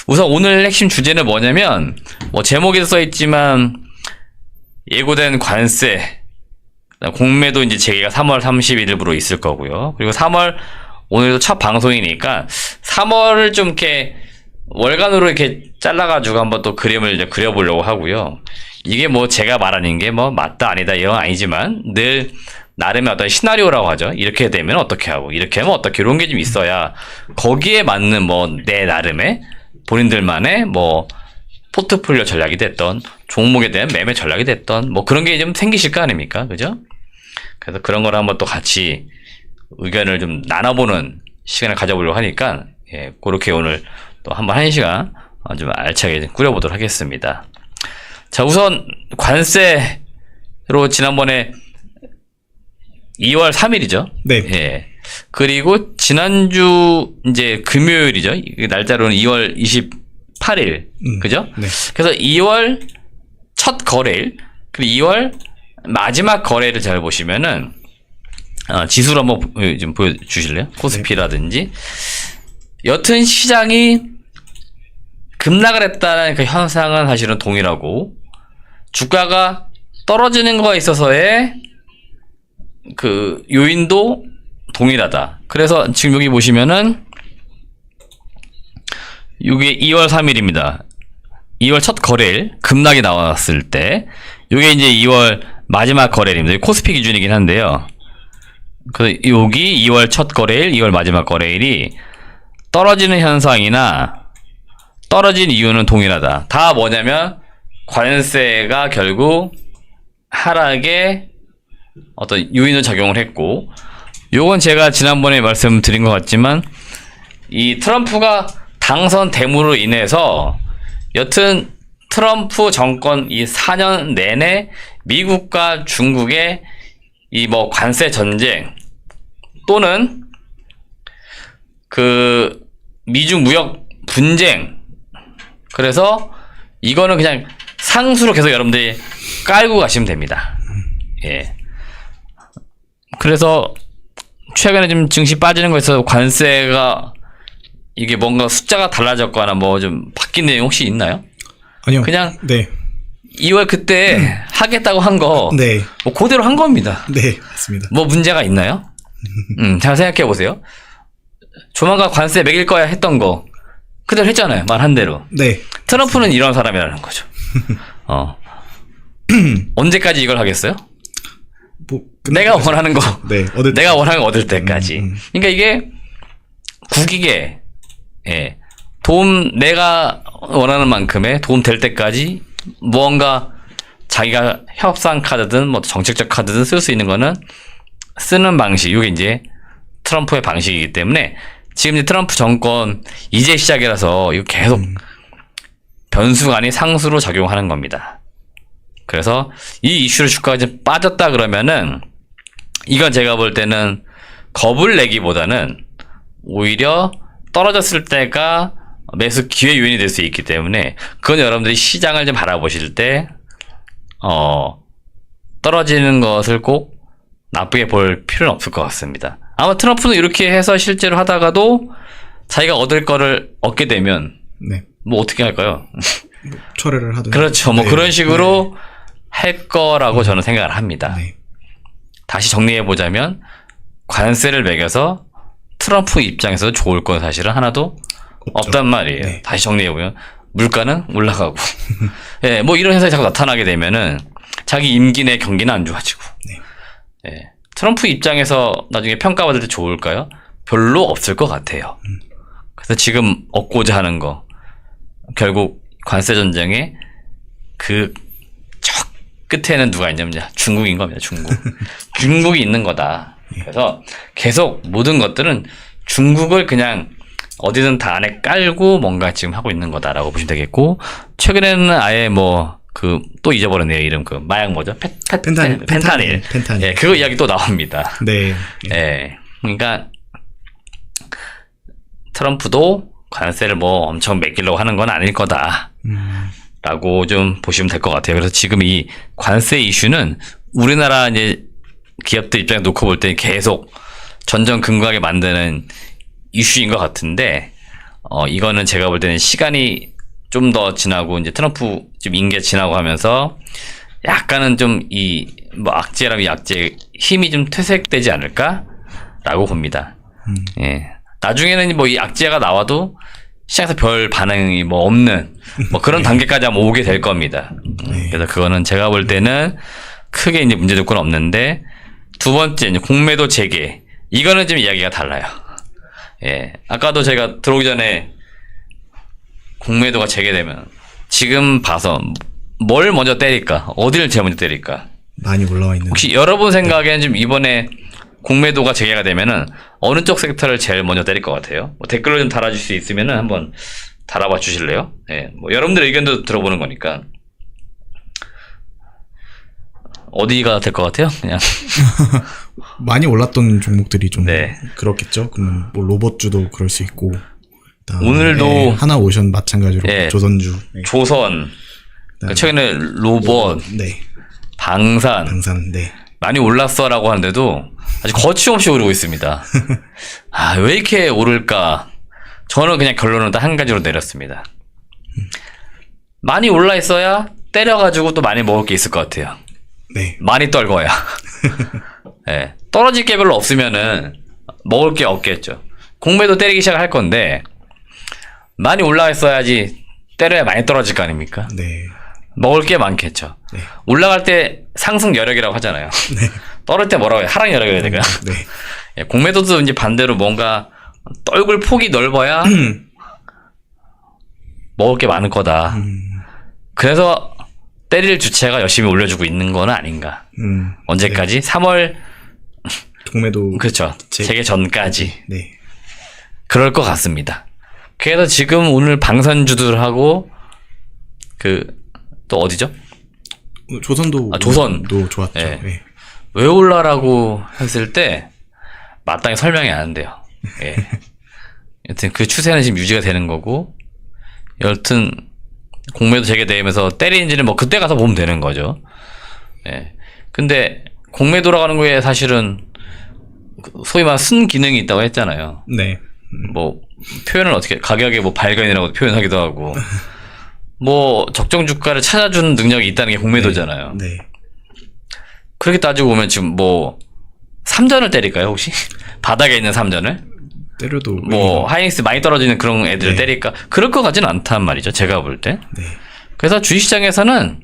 우선 오늘 핵심 주제는 뭐냐면, 뭐 제목에도 써있지만, 예고된 관세, 공매도 이제 재개가 3월 31일부로 있을 거고요. 그리고 3월, 오늘도 첫 방송이니까, 3월을 좀 이렇게, 월간으로 이렇게 잘라가지고 한번 또 그림을 이제 그려보려고 하고요. 이게 뭐 제가 말하는 게 뭐 맞다 아니다 이런 건 아니지만, 늘, 나름의 어떤 시나리오라고 하죠. 이렇게 되면 어떻게 하고, 이렇게 하면 어떻게, 이런 게 좀 있어야, 거기에 맞는 뭐, 내 나름의, 본인들만의 뭐, 포트폴리오 전략이 됐던, 종목에 대한 매매 전략이 됐던, 뭐 그런 게 좀 생기실 거 아닙니까? 그죠? 그래서 그런 걸 한번 또 같이 의견을 좀 나눠보는 시간을 가져보려고 하니까, 예, 그렇게 오늘 또 한번 1시간 좀 알차게 꾸려보도록 하겠습니다. 자, 우선, 관세로 지난번에 2월 3일이죠. 네. 예. 그리고 지난주 이제 금요일이죠. 날짜로는 2월 28일. 그죠? 네. 그래서 2월 첫 거래일, 그리고 2월 마지막 거래를 잘 보시면은, 지수를 한번 좀 보여주실래요? 코스피라든지. 여튼 시장이 급락을 했다는 그 현상은 사실은 동일하고, 주가가 떨어지는 거에 있어서의 그 요인도 동일하다. 그래서 지금 여기 보시면은 이게 2월 3일입니다. 2월 첫 거래일 급락이 나왔을 때 이게 이제 2월 마지막 거래일입니다. 코스피 기준이긴 한데요. 그 여기 2월 첫 거래일, 2월 마지막 거래일이 떨어지는 현상이나 떨어진 이유는 동일하다. 다 뭐냐면 관세가 결국 하락에 어떤 요인을 작용을 했고, 요건 제가 지난번에 말씀드린 것 같지만, 이 트럼프가 당선됨으로 인해서, 여튼 트럼프 정권 이 4년 내내 미국과 중국의 이 뭐 관세 전쟁, 또는 그 미중 무역 분쟁, 그래서 이거는 그냥 상수로 계속 여러분들이 깔고 가시면 됩니다. 예. 그래서 최근에 좀 증시 빠지는 거에서 관세가 이게 뭔가 숫자가 달라졌거나 뭐 좀 바뀐 내용 혹시 있나요? 아니요. 그냥 네. 2월 그때 하겠다고 한 거 네. 뭐 그대로 한 겁니다. 네, 맞습니다. 뭐 문제가 있나요? 잘 생각해 보세요. 조만간 관세 매길 거야 했던 거 그대로 했잖아요. 말한 대로. 네. 트럼프는 이런 사람이라는 거죠. 언제까지 이걸 하겠어요? 뭐 내가 원하는 거, 네. 내가 원하는 거 얻을 때까지. 그러니까 이게 국익에, 예, 도움, 내가 원하는 만큼의 도움 될 때까지 무언가 자기가 협상 카드든 뭐 정책적 카드든 쓸 수 있는 거는 쓰는 방식, 이게 이제 트럼프의 방식이기 때문에 지금 이제 트럼프 정권 이제 시작이라서 이거 계속 변수가 아닌 상수로 작용하는 겁니다. 그래서 이 이슈로 주가가 이제 빠졌다 그러면은 이건 제가 볼 때는 겁을 내기보다는 오히려 떨어졌을 때가 매수 기회 요인이 될 수 있기 때문에 그건 여러분들이 시장을 좀 바라보실 때 떨어지는 것을 꼭 나쁘게 볼 필요는 없을 것 같습니다. 아마 트럼프는 이렇게 해서 실제로 하다가도 자기가 얻을 거를 얻게 되면 네. 뭐 어떻게 할까요? 뭐 철회를 하든. 그렇죠. 뭐 네. 그런 식으로 할 거라고 저는 생각을 합니다. 네. 다시 정리해 보자면 관세를 매겨서 트럼프 입장에서 좋을 건 사실은 하나도 없단 말이에요. 네. 다시 정리해 보면 물가는 올라가고, 예, 뭐 이런 현상이 자꾸 나타나게 되면은 자기 임기 내 경기는 안 좋아지고, 네. 예, 트럼프 입장에서 나중에 평가받을 때 좋을까요? 별로 없을 것 같아요. 그래서 지금 얻고자 하는 거 결국 관세 전쟁의 그 저 끝에는 누가 있냐면 중국인 겁니다. 중국. 중국이 있는 거다. 그래서 계속 모든 것들은 중국을 그냥 어디든 다 안에 깔고 뭔가 지금 하고 있는 거다라고 보시면 되겠고, 최근에는 아예 뭐 그 또 잊어버렸네요. 이름 그 마약 뭐죠? 펜타닐. 예, 그거 이야기 또 나옵니다. 네. 예. 그러니까 트럼프도 관세를 뭐 엄청 매기려고 하는 건 아닐 거다. 라고 좀 보시면 될 것 같아요. 그래서 지금 이 관세 이슈는 우리나라 이제 기업들 입장에 놓고 볼 때 계속 전전긍긍하게 만드는 이슈인 것 같은데, 이거는 제가 볼 때는 시간이 좀 더 지나고 이제 트럼프 좀 임기가 지나고 하면서 약간은 좀 이 뭐 악재라면 이 악재 힘이 좀 퇴색되지 않을까라고 봅니다. 예. 나중에는 뭐 이 악재가 나와도 시장에서 별 반응이 뭐 없는 뭐 그런 단계까지 아마 오게 될 겁니다. 그래서 그거는 제가 볼 때는 크게 이제 문제 조건 없는데 두 번째 이제 공매도 재개 이거는 좀 이야기가 달라요. 예. 아까도 제가 들어오기 전에 공매도가 재개되면 지금 봐서 뭘 먼저 때릴까? 어디를 제일 먼저 때릴까? 많이 올라와 있는. 혹시 여러분 생각에는 좀 이번에 공매도가 재개가 되면은 어느 쪽 섹터를 제일 먼저 때릴 것 같아요? 뭐 댓글로 좀 달아줄 수 있으면은 한번 달아봐 주실래요? 예. 뭐 여러분들의 의견도 들어보는 거니까. 어디가 될 것 같아요? 그냥. 많이 올랐던 종목들이 좀 네. 그렇겠죠. 그러면 뭐 로봇주도 그럴 수 있고. 그다음에 오늘도 하나오션 마찬가지로 예. 조선주. 네. 조선. 그러니까 최근에 로봇, 네. 방산. 방산. 네. 많이 올랐어라고 하는데도 아직 거침없이 오르고 있습니다. 아, 왜 이렇게 오를까? 저는 그냥 결론은 딱 한 가지로 내렸습니다. 많이 올라 있어야 때려가지고 또 많이 먹을 게 있을 것 같아요. 네. 많이 떨궈야. 네, 떨어질 게 별로 없으면은 먹을 게 없겠죠. 공매도 때리기 시작할 건데 많이 올라가 있어야지 때려야 많이 떨어질 거 아닙니까? 네. 먹을 게 많겠죠. 네. 올라갈 때 상승 여력이라고 하잖아요. 네. 떨어질 때 뭐라고 해요? 하락 여력이어야 되나? 네. 예, 공매도도 이제 반대로 뭔가 떨굴 폭이 넓어야 먹을 게 많을 거다. 그래서 때릴 주체가 열심히 올려주고 있는 건 아닌가. 언제까지? 3월 공매도. 그렇죠. 재개 전까지. 네. 그럴 것 같습니다. 그래서 지금 오늘 방산주들하고 또 어디죠? 조선도. 조선도 좋았죠. 네. 네. 왜 올라라고 했을 때 마땅히 설명이 안 돼요. 예. 여튼 그 추세는 지금 유지가 되는 거고 여튼 공매도 재개되면서 때리는지는 뭐 그때 가서 보면 되는 거죠. 예. 근데 공매도라고 하는 거에 사실은 소위 말하는 순기능이 있다고 했잖아요. 네. 뭐 표현을 어떻게 가격의 뭐 발견이라고 표현하기도 하고 뭐 적정 주가를 찾아주는 능력이 있다는 게 공매도잖아요. 네. 그렇게 따지고 보면 지금 뭐 삼전을 때릴까요 혹시? 바닥에 있는 삼전을? 때려도 뭐 하이닉스 많이 떨어지는 그런 애들을 네. 때릴까? 그럴 것 같지는 않단 말이죠. 제가 볼 때. 네. 그래서 주식시장에서는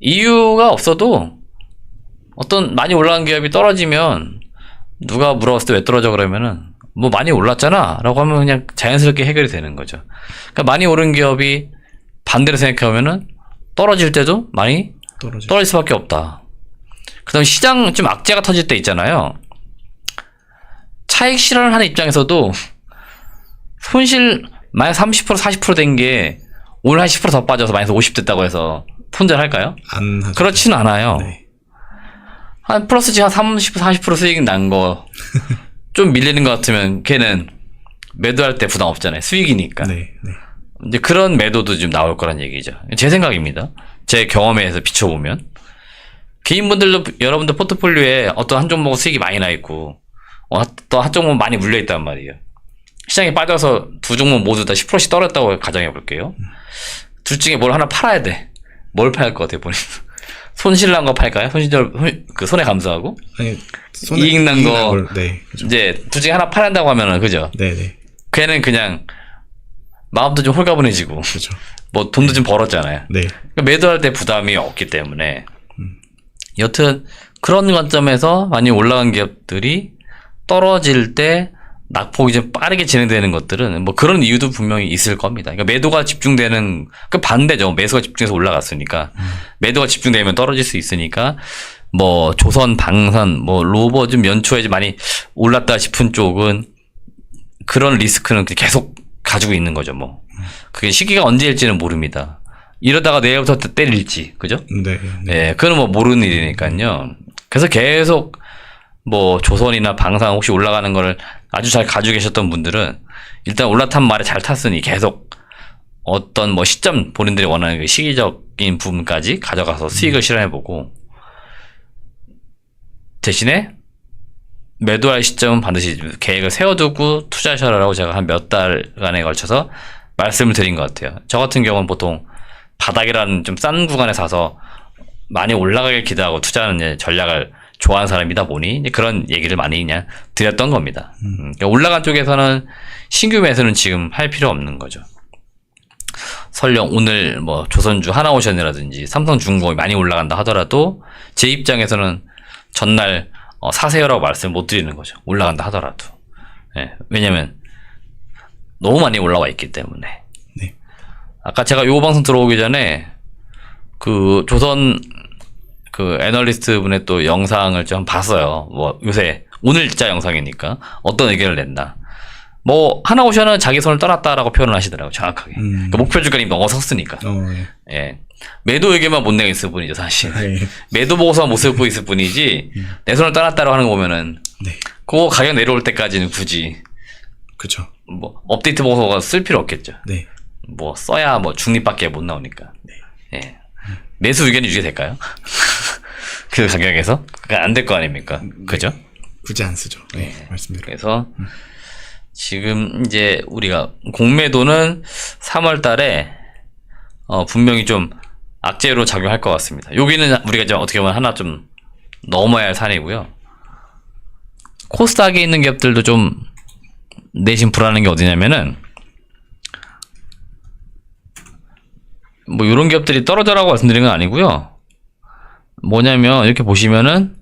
이유가 없어도 어떤 많이 올라간 기업이 떨어지면 누가 물어봤을 때 왜 떨어져 그러면은 뭐 많이 올랐잖아 라고 하면 그냥 자연스럽게 해결이 되는 거죠. 그러니까 많이 오른 기업이 반대로 생각해보면은 떨어질 때도 많이 떨어질 수밖에 없다. 그 다음에 시장 좀 악재가 터질 때 있잖아요. 차익 실현을 하는 입장에서도 손실 마이너스 30% 40%된 게 오늘 한 10% 더 빠져서 마이너스 50 됐다고 해서 손절할까요? 안 하죠. 그렇지는 않아요. 네. 한 플러스 한 30, 40% 수익 난 거 좀 밀리는 것 같으면 걔는 매도할 때 부담 없잖아요. 수익이니까. 네. 네. 이제 그런 매도도 좀 나올 거란 얘기죠. 제 생각입니다. 제 경험에 서 비춰보면. 개인분들도 여러분들 포트폴리오에 어떤 한 종목 수익이 많이 나 있고 또 한 종목 많이 물려 있단 말이에요. 시장에 빠져서 두 종목 모두 다 10%씩 떨어졌다고 가정해 볼게요. 둘 중에 뭘 하나 팔아야 돼. 뭘 팔 것 같아요, 본인? 손실 난 거 팔까요? 손해 감수하고? 아니, 이익 난 거. 네. 그죠. 이제 둘 중에 하나 팔아야 한다고 하면은, 그죠? 네네. 걔는 그냥 마음도 좀 홀가분해지고, 그렇죠. 뭐 돈도 좀 벌었잖아요. 네. 그러니까 매도할 때 부담이 없기 때문에. 여튼 그런 관점에서 많이 올라간 기업들이 떨어질 때 낙폭이 좀 빠르게 진행되는 것들은 뭐 그런 이유도 분명히 있을 겁니다. 그러니까 매도가 집중되는 그 반대죠. 매수가 집중해서 올라갔으니까 매도가 집중되면 떨어질 수 있으니까 뭐 조선, 방산, 뭐 로봇 좀 연초에 좀 많이 올랐다 싶은 쪽은 그런 리스크는 계속 가지고 있는 거죠. 뭐 그게 시기가 언제일지는 모릅니다. 이러다가 내일부터 때릴지, 그죠? 네. 예, 그건 뭐 모르는 일이니까요. 그래서 계속 뭐 조선이나 방산 혹시 올라가는 거를 아주 잘 가지고 계셨던 분들은 일단 올라탄 말에 잘 탔으니 계속 어떤 뭐 시점 본인들이 원하는 그 시기적인 부분까지 가져가서 수익을 실현해보고 대신에 매도할 시점은 반드시 계획을 세워두고 투자하셔라라고 제가 한 몇 달간에 걸쳐서 말씀을 드린 것 같아요. 저 같은 경우는 보통 바닥이라는 좀 싼 구간에 사서 많이 올라가길 기대하고 투자하는 이제 전략을 좋아하는 사람이다 보니 이제 그런 얘기를 많이 그냥 드렸던 겁니다. 그러니까 올라간 쪽에서는 신규 매수는 지금 할 필요 없는 거죠. 설령 오늘 뭐 조선주 하나오션이라든지 삼성중공업이 많이 올라간다 하더라도 제 입장에서는 전날 사세요라고 말씀을 못 드리는 거죠. 올라간다 하더라도. 예, 왜냐면 너무 많이 올라와 있기 때문에. 네. 아까 제가 요 방송 들어오기 전에 그 조선 그 애널리스트 분의 또 영상을 좀 봤어요. 뭐 요새 오늘자 영상이니까 어떤 의견을 냈나. 뭐 하나오션은 자기 손을 떠났다라고 표현을 하시더라고요. 정확하게. 그러니까 목표 주가님이 넘어섰으니까. 네. 예. 매도 의견만 못 내고 있을 뿐이죠, 사실. 네. 매도 보고서만 못 쓰고 있을 뿐이지 내 손을 떠났다라고 하는 거 보면은 네. 그거 가격 내려올 때까지는 굳이 그쵸. 뭐 업데이트 보고서가 쓸 필요 없겠죠. 네. 뭐 써야 뭐 중립밖에 못 나오니까. 예. 매수 의견이 유지될까요? 그 가격에서? 안 될 거 아닙니까? 그죠? 굳이 안 쓰죠. 네. 말씀대로. 그래서 지금 이제 우리가 공매도는 3월 달에 분명히 좀 악재로 작용할 것 같습니다. 여기는 우리가 좀 어떻게 보면 하나 좀 넘어야 할 산이고요. 코스닥에 있는 기업들도 좀 내심 불안한 게 어디냐면은 뭐 이런 기업들이 떨어져라고 말씀드린 건 아니고요. 뭐냐면 이렇게 보시면은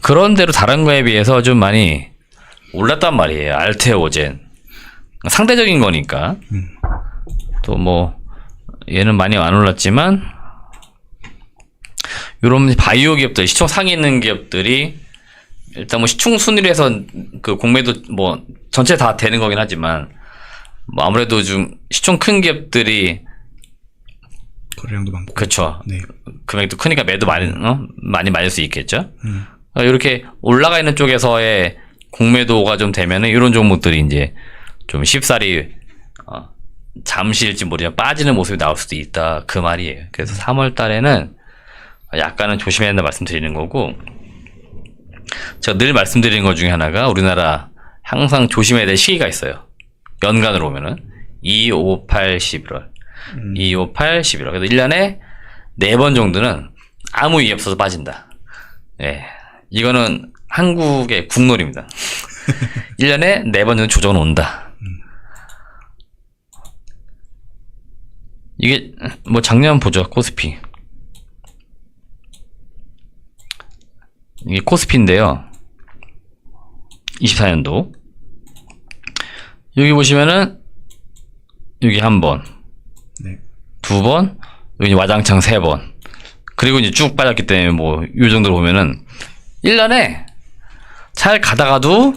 그런 대로 다른 거에 비해서 좀 많이 올랐단 말이에요. 알테오젠 상대적인 거니까. 또 뭐 얘는 많이 안 올랐지만 이런 바이오 기업들 시총 상위 있는 기업들이 일단 뭐 시총 순위로 해서 그 공매도 뭐 전체 다 되는 거긴 하지만 뭐 아무래도 좀 시총 큰 기업들이 거래량도 많고. 그쵸. 네. 금액도 크니까 매도 많이 맞을 수 있겠죠. 이렇게 올라가 있는 쪽에서의 공매도가 좀 되면은 이런 종목들이 이제 좀 쉽사리 잠시일지 모르지만 빠지는 모습이 나올 수도 있다 그 말이에요. 그래서 3월 달에는 약간은 조심해야 된다 말씀드리는 거고, 제가 늘 말씀드리는 것 중에 하나가 우리나라 항상 조심해야 될 시기가 있어요. 연간으로 보면은 2, 5, 8, 11월 2, 5, 8, 11월 그래서 1년에 4번 정도는 아무 이유 없어서 빠진다. 예, 이거는 한국의 국룰입니다. 1년에 4번 정도 조정은 온다. 이게 뭐 작년 보죠. 코스피. 이게 코스피인데요. 24년도. 여기 보시면은 여기 한 번, 네. 2번, 여기 와장창 3번. 그리고 이제 쭉 빠졌기 때문에 뭐 이 정도로 보면은 1년에 잘 가다가도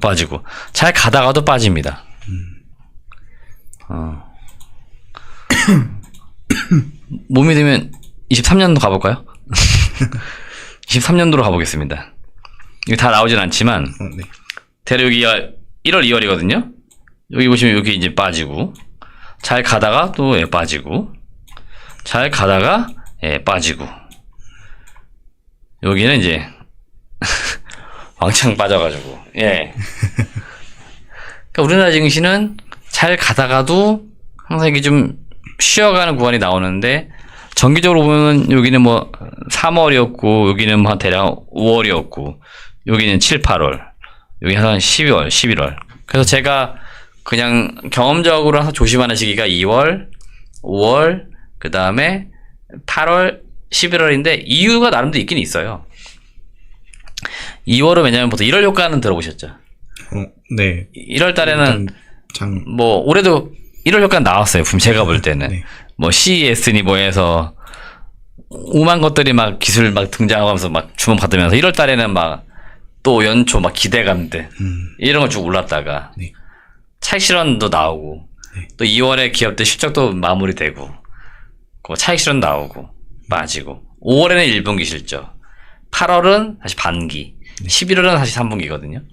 빠지고 잘 가다가도 빠집니다. 몸이 되면 23년도 가볼까요? 23년도로 가보겠습니다. 이게 다 나오진 않지만 네. 대략 여기가 1월, 2월이거든요. 여기 보시면 여기 이제 빠지고 잘 가다가 또 빠지고 잘 가다가 빠지고 여기는 이제 왕창 빠져가지고 예. 그러니까 우리나라 증시는 잘 가다가도 항상 이게 좀 쉬어가는 구간이 나오는데 정기적으로 보면 여기는 뭐 3월이었고 여기는 뭐 대략 5월이었고 여기는 7, 8월 여기 한 12월, 11월. 그래서 제가 그냥 경험적으로 항상 조심하는 시기가 2월, 5월, 그 다음에 8월, 11월인데 이유가 나름대로 있긴 있어요. 2월은 왜냐면 보통 1월 효과는 들어보셨죠? 네. 1월 달에는 뭐 올해도 1월 효과는 나왔어요. 분명 제가 볼 때는. 네. 뭐 CES니 뭐해서 오만 것들이 막 기술 막 등장하고 하면서 막 주목받으면서 1월 달에는 막 또 연초 막 기대감들 이런 거 쭉 올랐다가 네. 차익 실현도 나오고 네. 또 2월에 기업들 실적도 마무리되고 차익 실현 나오고 빠지고 5월에는 1분기 실적 8월은 다시 반기 11월은 다시 3분기거든요.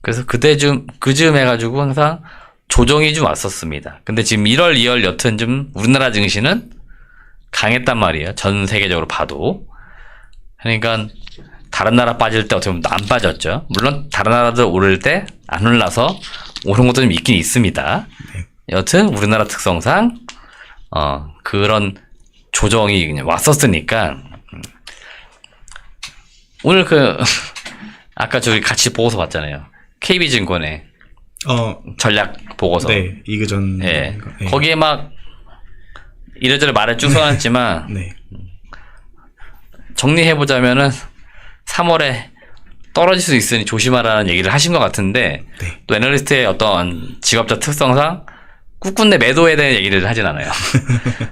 그래서 그쯤 해가지고 항상 조정이 좀 왔었습니다. 근데 지금 1월, 2월 여튼 좀 우리나라 증시는 강했단 말이에요. 전 세계적으로 봐도. 그러니까 다른 나라 빠질 때 어떻게 보면 안 빠졌죠. 물론 다른 나라들 오를 때 안 올라서 오른 것도 좀 있긴 있습니다. 여튼 우리나라 특성상 그런 조정이 그냥 왔었으니까 오늘 아까 저기 같이 보고서 봤잖아요. KB증권의 전략 보고서. 네, 이그전. 네. 거기에 막 이래저래 말을 쭉 써놨지만 네. 정리해보자면은 3월에 떨어질 수 있으니 조심하라는 얘기를 하신 것 같은데 네. 또 애널리스트의 어떤 직업자 특성상 꿋꿋내 매도에 대한 얘기를 하진 않아요.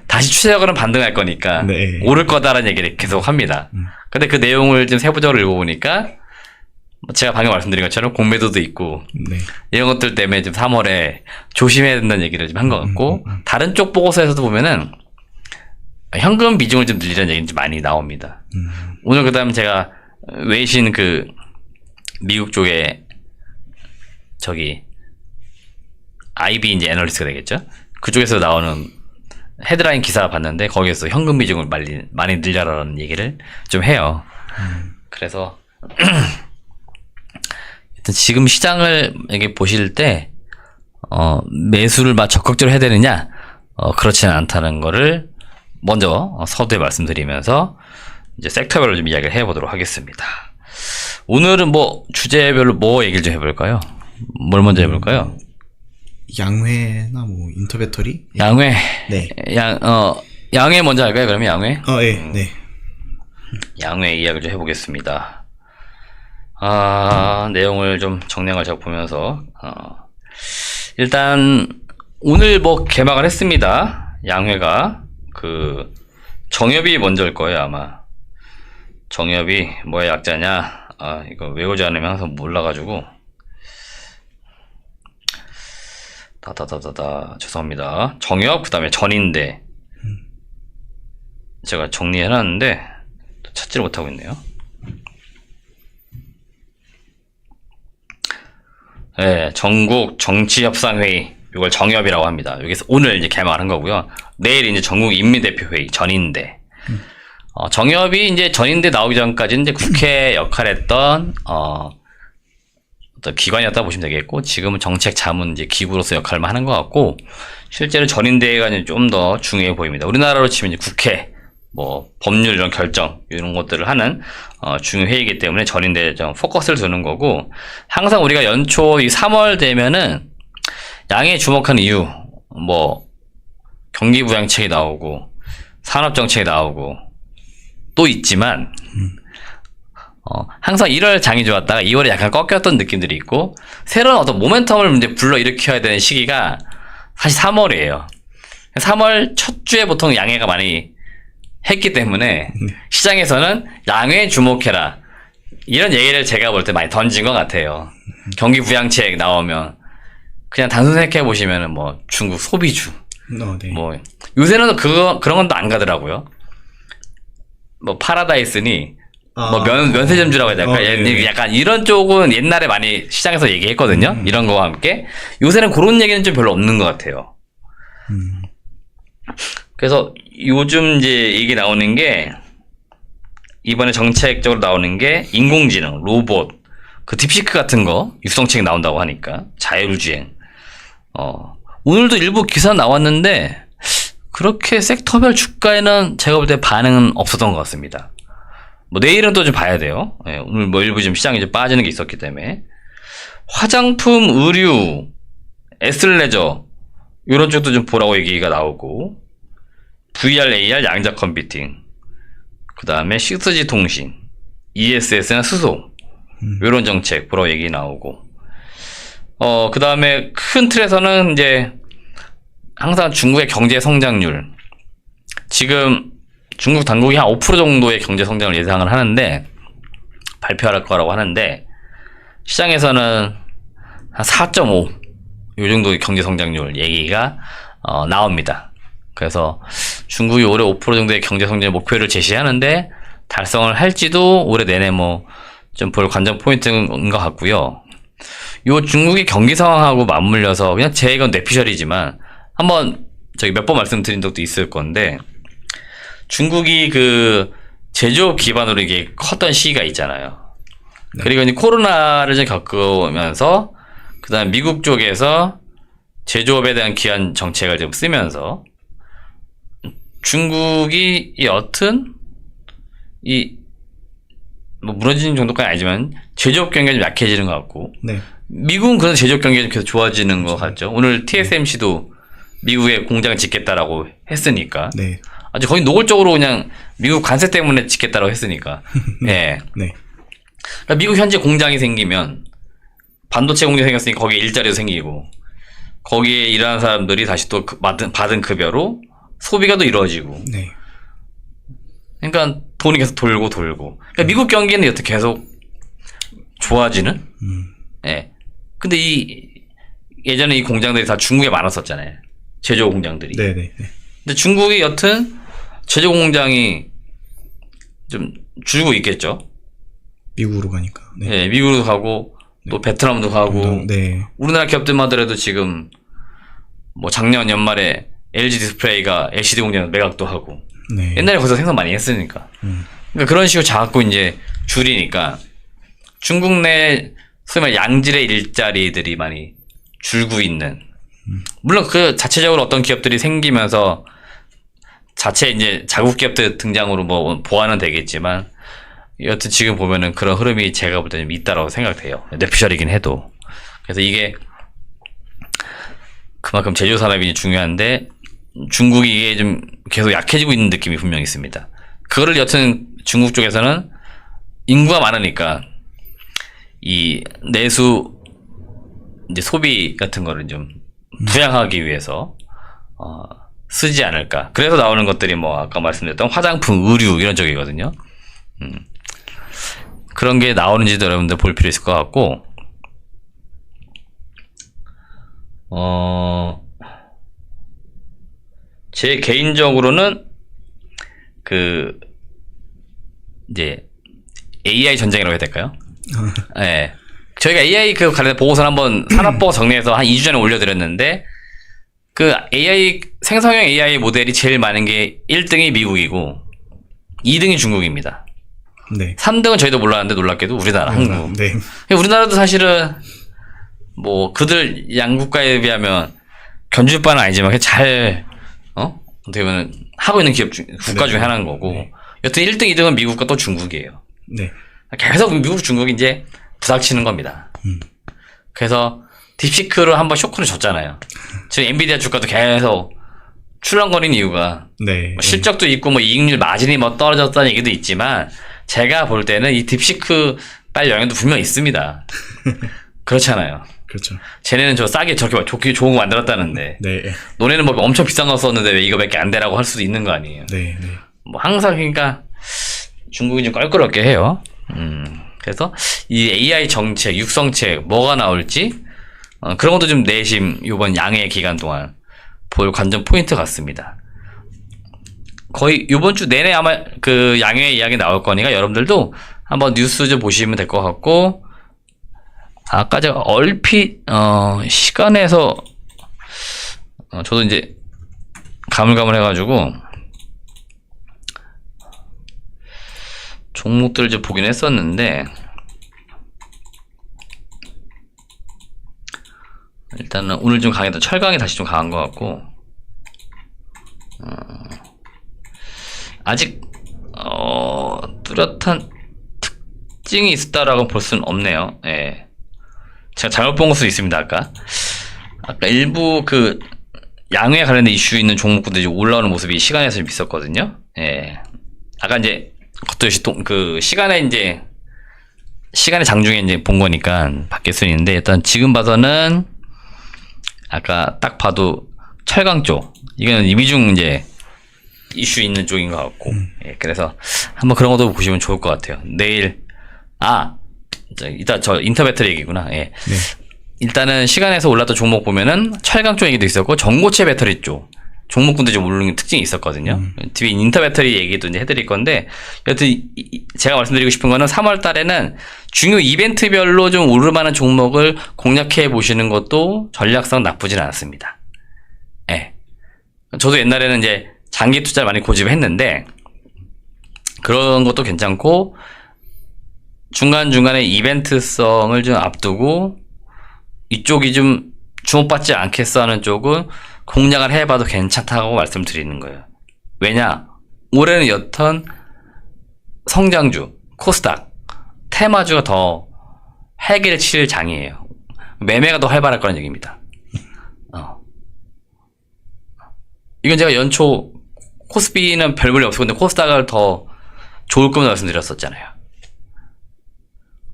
다시 추세적으로는 반등할 거니까 네. 오를 거다라는 얘기를 계속 합니다. 근데 그 내용을 좀 세부적으로 읽어보니까 제가 방금 말씀드린 것처럼 공매도도 있고 네. 이런 것들 때문에 좀 3월에 조심해야 된다는 얘기를 좀 한 것 같고 다른 쪽 보고서에서도 보면은 현금 비중을 좀 늘리라는 얘기는 좀 많이 나옵니다. 오늘 그다음 제가 외신 미국 쪽에 IB 이제 애널리스트가 되겠죠. 그쪽에서 나오는 헤드라인 기사 봤는데 거기에서 현금 비중을 많이 늘려라는 얘기를 좀 해요. 그래서 일단 지금 시장을 이렇게 보실 때 매수를 막 적극적으로 해야 되느냐 그렇지는 않다는 거를 먼저 서두에 말씀드리면서 이제 섹터별로 좀 이야기를 해보도록 하겠습니다. 오늘은 주제별로 얘기를 좀 해볼까요? 뭘 먼저 해볼까요? 양회나 인터 배터리? 양회. 네. 양회 먼저 할까요? 그러면 양회? 네. 네. 양회 이야기를 좀 해보겠습니다. 내용을 좀 정리한 제가 보면서 일단 오늘 개막을 했습니다. 양회가 정협이 먼저일 거예요 아마. 정협이 뭐의 약자냐? 이거 외우지 않으면 항상 몰라가지고. 죄송합니다. 정협, 그 다음에 전인대. 제가 정리해놨는데, 찾지를 못하고 있네요. 네, 전국 정치협상회의. 이걸 정협이라고 합니다. 여기서 오늘 이제 개막을 한 거고요. 내일 이제 전국 인민대표회의, 전인대. 정협이 이제 전인대 나오기 전까지는 이제 국회 역할했던 어떤 기관이었다 보시면 되겠고, 지금은 정책 자문 이제 기구로서 역할만 하는 것 같고, 실제로 전인대가 이제 좀 더 중요해 보입니다. 우리나라로 치면 이제 국회, 법률 이런 결정, 이런 것들을 하는, 중요 회의이기 때문에 전인대에 좀 포커스를 두는 거고, 항상 우리가 연초 이 3월 되면은, 양에 주목하는 이유, 경기부양책이 나오고, 산업정책이 나오고, 또 있지만, 항상 1월 장이 좋았다가 2월에 약간 꺾였던 느낌들이 있고, 새로운 어떤 모멘텀을 이제 불러일으켜야 되는 시기가 사실 3월이에요. 3월 첫 주에 보통 양해가 많이 했기 때문에, 시장에서는 양해에 주목해라. 이런 얘기를 제가 볼 때 많이 던진 것 같아요. 경기 부양책 나오면, 그냥 단순 생각해 보시면은 중국 소비주. 네. 요새는 그런 건 또 안 가더라고요. 파라다이스니, 면세점주라고 해야 될까? 네. 약간 이런 쪽은 옛날에 많이 시장에서 얘기했거든요. 이런 거와 함께. 요새는 그런 얘기는 좀 별로 없는 것 같아요. 그래서 요즘 이제 얘기 나오는 게, 이번에 정책적으로 나오는 게 인공지능, 로봇, 딥시크 같은 거, 육성책이 나온다고 하니까. 자율주행. 오늘도 일부 기사 나왔는데, 그렇게 섹터별 주가에는 제가 볼 때 반응은 없었던 것 같습니다. 내일은 또 좀 봐야 돼요. 네, 오늘 일부 좀 시장이 좀 빠지는 게 있었기 때문에. 화장품, 의류, 에슬레저, 이런 쪽도 좀 보라고 얘기가 나오고, VR, AR, 양자 컴퓨팅, 그 다음에 6G 통신, ESS나 수소, 이런 정책 보라고 얘기 나오고, 그 다음에 큰 틀에서는 이제 항상 중국의 경제 성장률, 지금 중국 당국이 한 5% 정도의 경제 성장을 예상을 하는데, 발표할 거라고 하는데, 시장에서는 한 4.5, 요 정도의 경제 성장률 얘기가 나옵니다. 그래서 중국이 올해 5% 정도의 경제 성장 목표를 제시하는데, 달성을 할지도 올해 내내 좀 볼 관전 포인트인 것 같고요. 요 중국의 경기 상황하고 맞물려서 그냥 제 이건 뇌피셜이지만 한번 몇 번 말씀드린 적도 있을 건데, 중국이 제조업 기반으로 이게 컸던 시기가 있잖아요. 네. 그리고 이제 코로나를 좀 겪으면서 그다음 미국 쪽에서 제조업에 대한 기한 정책을 좀 쓰면서 중국이 여튼 뭐 무너지는 정도까지 아니지만 제조업 경기가 좀 약해지는 것 같고 네. 미국은 그런 제조업 경기가 좀 계속 좋아지는 것 같죠. 오늘 TSMC도 미국에 공장을 짓겠다라고 했으니까 네. 아주 거의 노골적으로 그냥 미국 관세 때문에 짓겠다라고 했으니까. 예. 네. 그러니까 미국 현재 공장이 생기면 반도체 공장이 생겼으니 거기에 일자리도 생기고 거기에 일하는 사람들이 다시 또 받은 급여로 소비가 또 이루어지고. 네. 그러니까 돈이 계속 돌고. 그러니까 미국 경기는 여태 계속 좋아지는. 예. 근데 예전에 이 공장들이 다 중국에 많았었잖아요. 제조 공장들이. 네. 네. 네. 근데 중국이 여튼 제조 공장이 좀 줄고 있겠죠. 미국으로 가니까. 네. 예, 미국으로 가고 또 베트남도 가고. 네. 우리나라 기업들만 하더라도 지금 뭐 작년 연말에 LG 디스플레이가 LCD 공장 매각도 하고. 네. 옛날에 거기서 생산 많이 했으니까. 그러니까 그런 식으로 자꾸 이제 줄이니까 중국 내 소위 말해 양질의 일자리들이 많이 줄고 있는. 물론 그 자체적으로 어떤 기업들이 생기면서 자체 이제 자국 기업들 등장으로 뭐 보완은 되겠지만 여튼 지금 보면은 그런 흐름이 제가 볼 때는 있다라고 생각돼요. 뇌피셜이긴 해도. 그래서 이게 그만큼 제조 산업이 중요한데 중국이 이게 좀 계속 약해지고 있는 느낌이 분명히 있습니다. 그거를 여튼 중국 쪽에서는 인구가 많으니까 이 내수 이제 소비 같은 거를 좀 부양하기 위해서 쓰지 않을까. 그래서 나오는 것들이 뭐 아까 말씀드렸던 화장품, 의류 이런 쪽이거든요. 그런 게 나오는지도 여러분들 볼 필요 있을 것 같고, 제 개인적으로는 이제 AI 전쟁이라고 해야 될까요? 네. 저희가 AI 관련 보고서를 한번 산업보고 정리해서 한 2주 전에 올려드렸는데, AI, 생성형 AI 모델이 제일 많은 게 1등이 미국이고, 2등이 중국입니다. 네. 3등은 저희도 몰랐는데 놀랍게도 우리나라, 한국. 네. 우리나라도 사실은, 뭐, 그들 양국가에 비하면 견줄 바는 아니지만, 어떻게 보면, 하고 있는 국가 중에 하나인 거고, 네. 여튼 1등, 2등은 미국과 또 중국이에요. 네. 계속 미국, 중국이 이제 부닥치는 겁니다. 그래서 딥시크를 한번 쇼크를 줬잖아요. 지금 엔비디아 주가도 계속 출렁거리는 이유가 네. 뭐 실적도 있고 뭐 이익률 마진이 뭐 떨어졌다는 얘기도 있지만 제가 볼 때는 이 딥시크 빨 영향도 분명 있습니다. 그렇잖아요. 그렇죠. 쟤네는 저 싸게 저렇게 좋은 거 만들었다는데 네. 너네는 뭐 엄청 비싼 거 썼는데 왜 이거밖에 안 되라고 할 수도 있는 거 아니에요. 네. 네. 뭐 항상 그러니까 중국이 좀 껄끄럽게 해요. 그래서 이 AI 정책, 육성책 뭐가 나올지 그런 것도 좀 내심 이번 양해 기간 동안 볼 관전 포인트 같습니다. 거의 이번 주 내내 아마 그 양해 이야기 나올 거니까 여러분들도 한번 뉴스 좀 보시면 될 것 같고 아까 제가 얼핏 시간에서 저도 이제 가물가물해가지고 종목들을 좀 보긴 했었는데 일단은 오늘 좀 강했던 철강이 다시 좀 강한 것 같고 아직 뚜렷한 특징이 있었다라고 볼 수는 없네요. 예. 제가 잘못 본 걸 수도 있습니다. 아까 일부 그 양회에 관련된 이슈 있는 종목들이 올라오는 모습이 시간에서 좀 있었거든요. 예. 아까 이제 그것도 역시 시간의 장중에 이제 본 거니까 바뀔 수 있는데 일단 지금 봐서는 아까 딱 봐도 철강 쪽 이거는 미중 이제 이슈 있는 쪽인 것 같고 예, 그래서 한번 그런 것도 보시면 좋을 것 같아요. 내일 이따 저 인터배터리 얘기구나. 예. 네. 일단은 시간에서 올랐던 종목 보면은 철강 쪽 얘기도 있었고 전고체 배터리 쪽 종목군도 좀 오르는 특징이 있었거든요. 뒤에 인터배터리 얘기도 이제 해드릴 건데, 여튼 제가 말씀드리고 싶은 거는 3월 달에는 중요 이벤트별로 좀 오를만한 종목을 공략해 보시는 것도 전략상 나쁘진 않습니다. 예. 저도 옛날에는 이제 장기 투자를 많이 고집했는데, 그런 것도 괜찮고, 중간중간에 이벤트성을 좀 앞두고, 이쪽이 좀 주목받지 않겠어 하는 쪽은 공략을 해봐도 괜찮다고 말씀드리는 거예요. 왜냐? 올해는 여튼 성장주, 코스닥, 테마주가 더 활기를 칠 장이에요. 매매가 더 활발할 거라는 얘기입니다. 이건 제가 연초 코스피는 별 볼일 없고 근데 코스닥을 더 좋을 거면 말씀드렸었잖아요.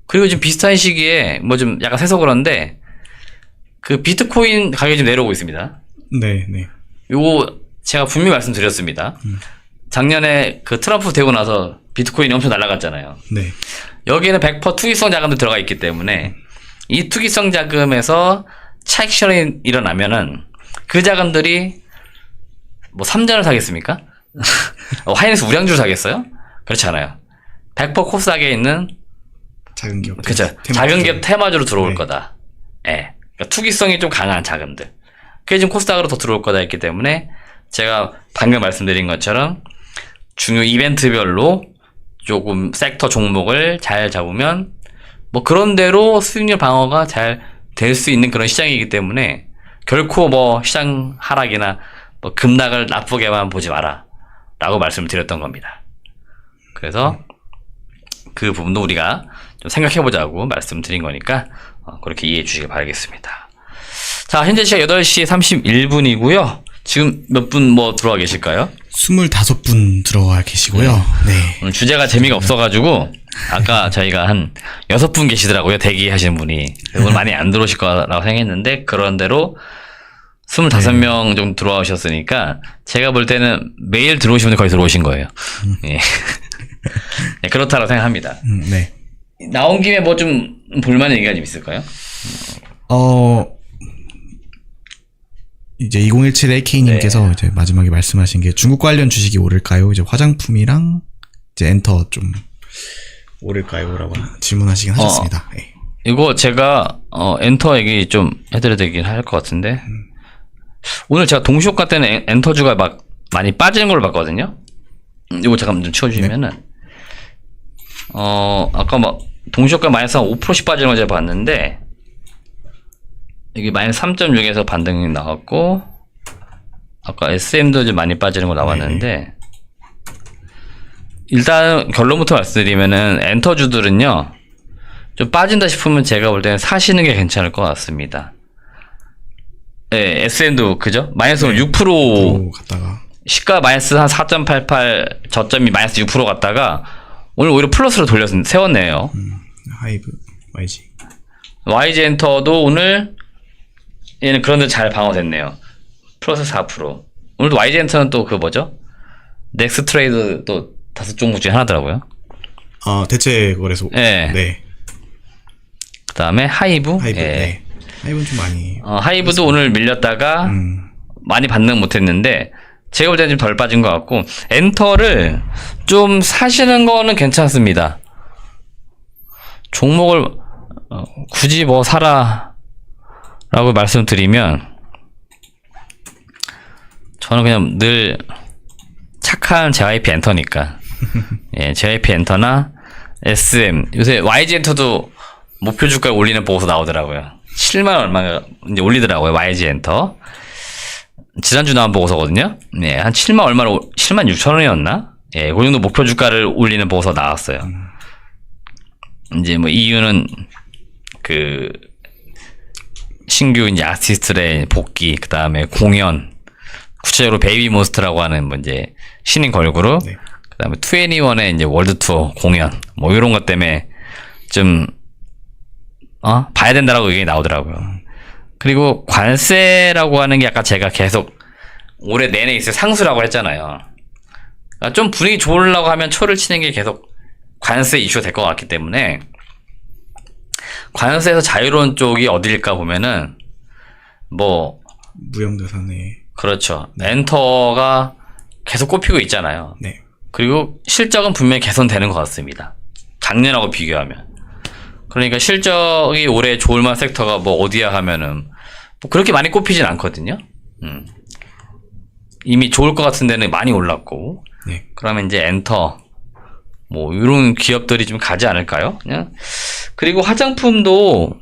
그리고 지금 비슷한 시기에 뭐 좀 약간 세서 그런데 그 비트코인 가격이 좀 내려오고 있습니다. 네, 네. 요거 제가 분명히 말씀드렸습니다. 작년에 그 트럼프 되고 나서 비트코인이 엄청 날아갔잖아요. 네. 여기에는 100% 투기성 자금도 들어가 있기 때문에 이 투기성 자금에서 차익 실현이 일어나면은 그 자금들이 뭐 3전을 사겠습니까? 하이닉스 우량주를 사겠어요? 그렇지 않아요. 100% 코스닥에 있는 작은 기업. 그렇죠. 작은 기업 테마주로 들어올 네. 거다. 예. 그러니까 투기성이 좀 강한 자금들. 그게 지금 코스닥으로 더 들어올 거다 했기 때문에 제가 방금 말씀드린 것처럼 중요 이벤트별로 조금 섹터 종목을 잘 잡으면 뭐 그런 대로 수익률 방어가 잘 될 수 있는 그런 시장이기 때문에 결코 뭐 시장 하락이나 뭐 급락을 나쁘게만 보지 마라 라고 말씀을 드렸던 겁니다. 그래서 그 부분도 우리가 좀 생각해보자고 말씀드린 거니까 그렇게 이해해 주시기 바라겠습니다. 자, 현재 시각 8시 31분이고요. 지금 몇 분 뭐 들어와 계실까요? 25분 들어와 계시고요. 네. 오늘 주제가 재미가 없어가지고 아까 저희가 한 6분 계시더라고요. 대기하시는 분이. 오늘 많이 안 들어오실 거라고 생각했는데 그런 대로 25명 정도 들어오셨으니까 제가 볼 때는 매일 들어오신 분이 거의 들어오신 거예요. 예. 네, 그렇다고 생각합니다. 네. 나온 김에 뭐 좀 볼만한 얘기가 좀 있을까요? 이제 2017AK님께서 네. 이제 마지막에 말씀하신 게 중국 관련 주식이 오를까요? 이제 화장품이랑 이제 엔터 좀 오를까요? 라고 질문하시긴 하셨습니다. 네. 이거 제가 엔터 얘기 좀 해드려야 되긴 할 것 같은데 오늘 제가 동시효과 때는 엔터주가 막 많이 빠지는 걸로 봤거든요. 이거 잠깐 좀 치워주시면은 아까 막 동시효과 마이너스 한 5%씩 빠지는 거 제가 봤는데 이게 마이너스 3.6에서 반등이 나왔고 아까 SM도 좀 많이 빠지는 거 나왔는데 일단 결론부터 말씀드리면은 엔터주들은요 좀 빠진다 싶으면 제가 볼 때는 사시는 게 괜찮을 것 같습니다. 네, SM도 그죠? 마이너스 6% 갔다가 시가 마이너스 한 4.88 저점이 마이너스 6% 갔다가 오늘 오히려 플러스로 세웠네요. 하이브 YG YG 엔터도 오늘 얘는 그런데 잘 방어됐네요. 플러스 4%. 오늘도 YG 엔터는 또 그 뭐죠? 넥스 트레이드 또 5종목 중에 하나더라고요. 대체 거래소. 네. 네. 그 다음에 하이브. 하이브. 예. 네. 하이브는 좀 많이. 하이브도 오늘 밀렸다가 많이 반등 못했는데 제가 볼 때는 좀 덜 빠진 것 같고 엔터를 좀 사시는 거는 괜찮습니다. 종목을 굳이 뭐 사라 라고 말씀드리면 저는 그냥 늘 착한 JYP 엔터니까 예, JYP 엔터나 SM 요새 YG 엔터도 목표 주가 올리는 보고서 나오더라고요. 7만 얼마가 이제 올리더라고요. YG 엔터 지난주 나온 보고서거든요. 네, 한 7만 얼마로 7만 6천 원이었나? 예, 그 정도 목표 주가를 올리는 보고서 나왔어요. 이제 뭐 이유는 그 신규 이제 아티스트의 복귀, 그 다음에 공연, 구체적으로 베이비몬스터라고 하는 뭐 이제 신인 걸그룹, 네. 그 다음에 2NE1의 이제 월드 투어 공연, 뭐 이런 것 때문에 좀 봐야 된다라고 의견이 나오더라고요. 그리고 관세라고 하는 게 아까 제가 계속 올해 내내 있을 상수라고 했잖아요. 그러니까 좀 분위기 좋으려고 하면 초를 치는 게 계속 관세 이슈가 될 것 같기 때문에 관세에서 자유로운 쪽이 어딜까 보면은 뭐 무형자산에. 그렇죠. 엔터가 계속 꼽히고 있잖아요. 네. 그리고 실적은 분명히 개선되는 것 같습니다. 작년하고 비교하면. 그러니까 실적이 올해 좋을 만한 섹터가 뭐 어디야 하면은 뭐 그렇게 많이 꼽히진 않거든요. 이미 좋을 것 같은 데는 많이 올랐고. 네. 그러면 이제 엔터 뭐 이런 기업들이 좀 가지 않을까요? 그냥 그리고 화장품도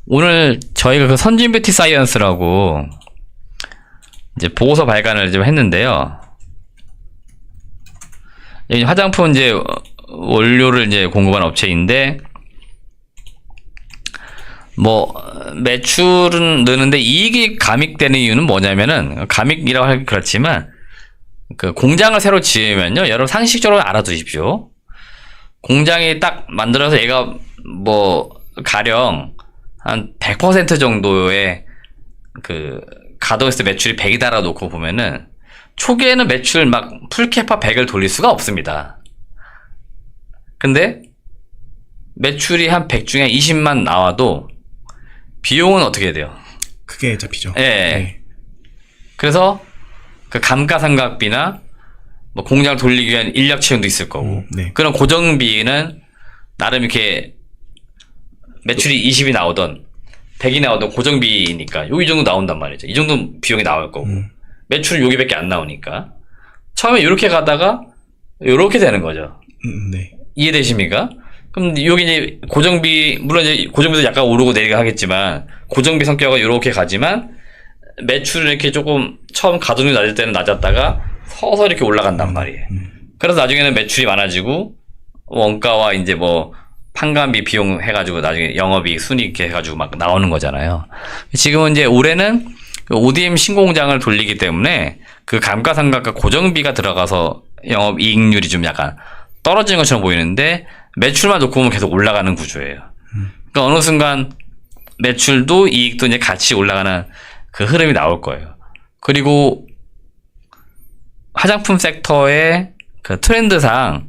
오늘 저희가 그 선진 뷰티 사이언스라고 이제 보고서 발간을 좀 했는데요. 이 화장품 이제 원료를 이제 공급한 업체인데 뭐 매출은 느는데 이익이 감익되는 이유는 뭐냐면은 감익이라고 하기 그렇지만 그 공장을 새로 지으면요, 여러분 상식적으로 알아두십시오. 공장이 딱 만들어서 얘가 뭐 가령 한 100% 정도의 그 가동했을 때 매출이 100이 달아놓고 보면은 초기에는 매출 막 풀캐파 100을 돌릴 수가 없습니다. 근데 매출이 한 100 중에 20만 나와도 비용은 어떻게 돼요? 크게 잡히죠. 예. 네. 그래서 그 감가상각비나 뭐 공장을 돌리기 위한 인력 채용도 있을 거고 네. 그런 고정비는 나름 이렇게 매출이 20이 나오던 100이 나오던 고정비니까 이 정도 나온단 말이죠. 이 정도 비용이 나올 거고 매출은 여기밖에 안 나오니까 처음에 이렇게 가다가 이렇게 되는 거죠. 네. 이해되십니까? 그럼 여기 이제 고정비, 물론 이제 고정비도 약간 오르고 내리고 하겠지만 고정비 성격은 이렇게 가지만 매출은 이렇게 조금 처음 가동률 낮을 때는 낮았다가 서서 이렇게 올라간단 말이에요. 그래서 나중에는 매출이 많아지고 원가와 이제 뭐 판관비 비용 해가지고 나중에 영업이익 순이익 해가지고 막 나오는 거잖아요. 지금은 이제 올해는 ODM 신공장을 돌리기 때문에 그 감가상각과 고정비가 들어가서 영업이익률이 좀 약간 떨어지는 것처럼 보이는데 매출만 놓고 보면 계속 올라가는 구조예요. 그러니까 어느 순간 매출도 이익도 이제 같이 올라가는 그 흐름이 나올 거예요. 그리고 화장품 섹터의 그 트렌드상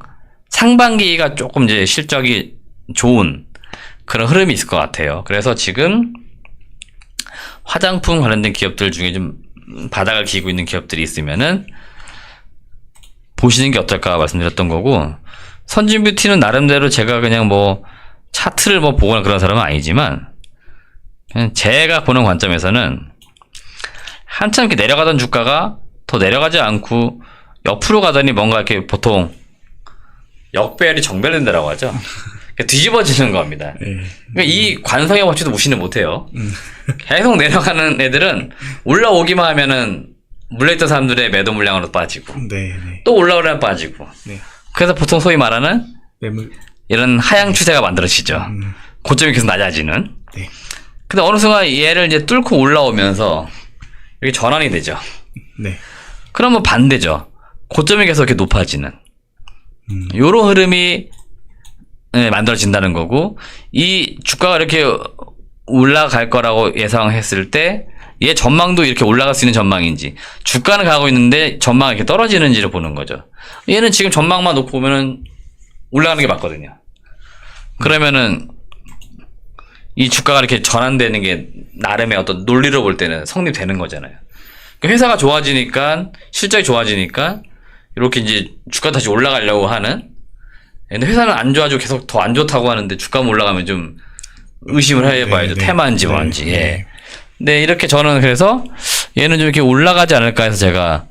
상반기가 조금 이제 실적이 좋은 그런 흐름이 있을 것 같아요. 그래서 지금 화장품 관련된 기업들 중에 좀 바닥을 기고 있는 기업들이 있으면은 보시는 게 어떨까 말씀드렸던 거고, 선진 뷰티는 나름대로 제가 그냥 뭐 차트를 뭐 보거나 그런 사람은 아니지만 그냥 제가 보는 관점에서는 한참 이렇게 내려가던 주가가 더 내려가지 않고 옆으로 가더니 뭔가 이렇게 보통 역배열이 정배된다라고 하죠. 뒤집어지는 겁니다. 그러니까 이 관성의 법칙도 무시는 못해요. 계속 내려가는 애들은 올라오기만 하면은 물려있던 사람들의 매도 물량으로 빠지고 또 올라오려면 빠지고 그래서 보통 소위 말하는 매물 이런 하향 추세가 만들어지죠. 고점이 계속 낮아지는. 근데 어느 순간 얘를 이제 뚫고 올라오면서 이렇게 전환이 되죠. 그러면 반대죠. 고점이 계속 이렇게 높아지는 요런 흐름이 만들어진다는 거고, 이 주가가 이렇게 올라갈 거라고 예상했을 때 얘 전망도 이렇게 올라갈 수 있는 전망인지, 주가는 가고 있는데 전망이 이렇게 떨어지는지를 보는 거죠. 얘는 지금 전망만 놓고 보면은 올라가는 게 맞거든요. 그러면은 이 주가가 이렇게 전환되는 게 나름의 어떤 논리로 볼 때는 성립되는 거잖아요. 회사가 좋아지니까, 실적이 좋아지니까 이렇게 이제 주가 다시 올라가려고 하는. 근데 회사는 안 좋아지고 계속 더 안 좋다고 하는데 주가만 올라가면 좀 의심을 해봐야죠. 테마인지 뭔지. 예. 네, 이렇게 저는 그래서 얘는 좀 이렇게 올라가지 않을까 해서 제가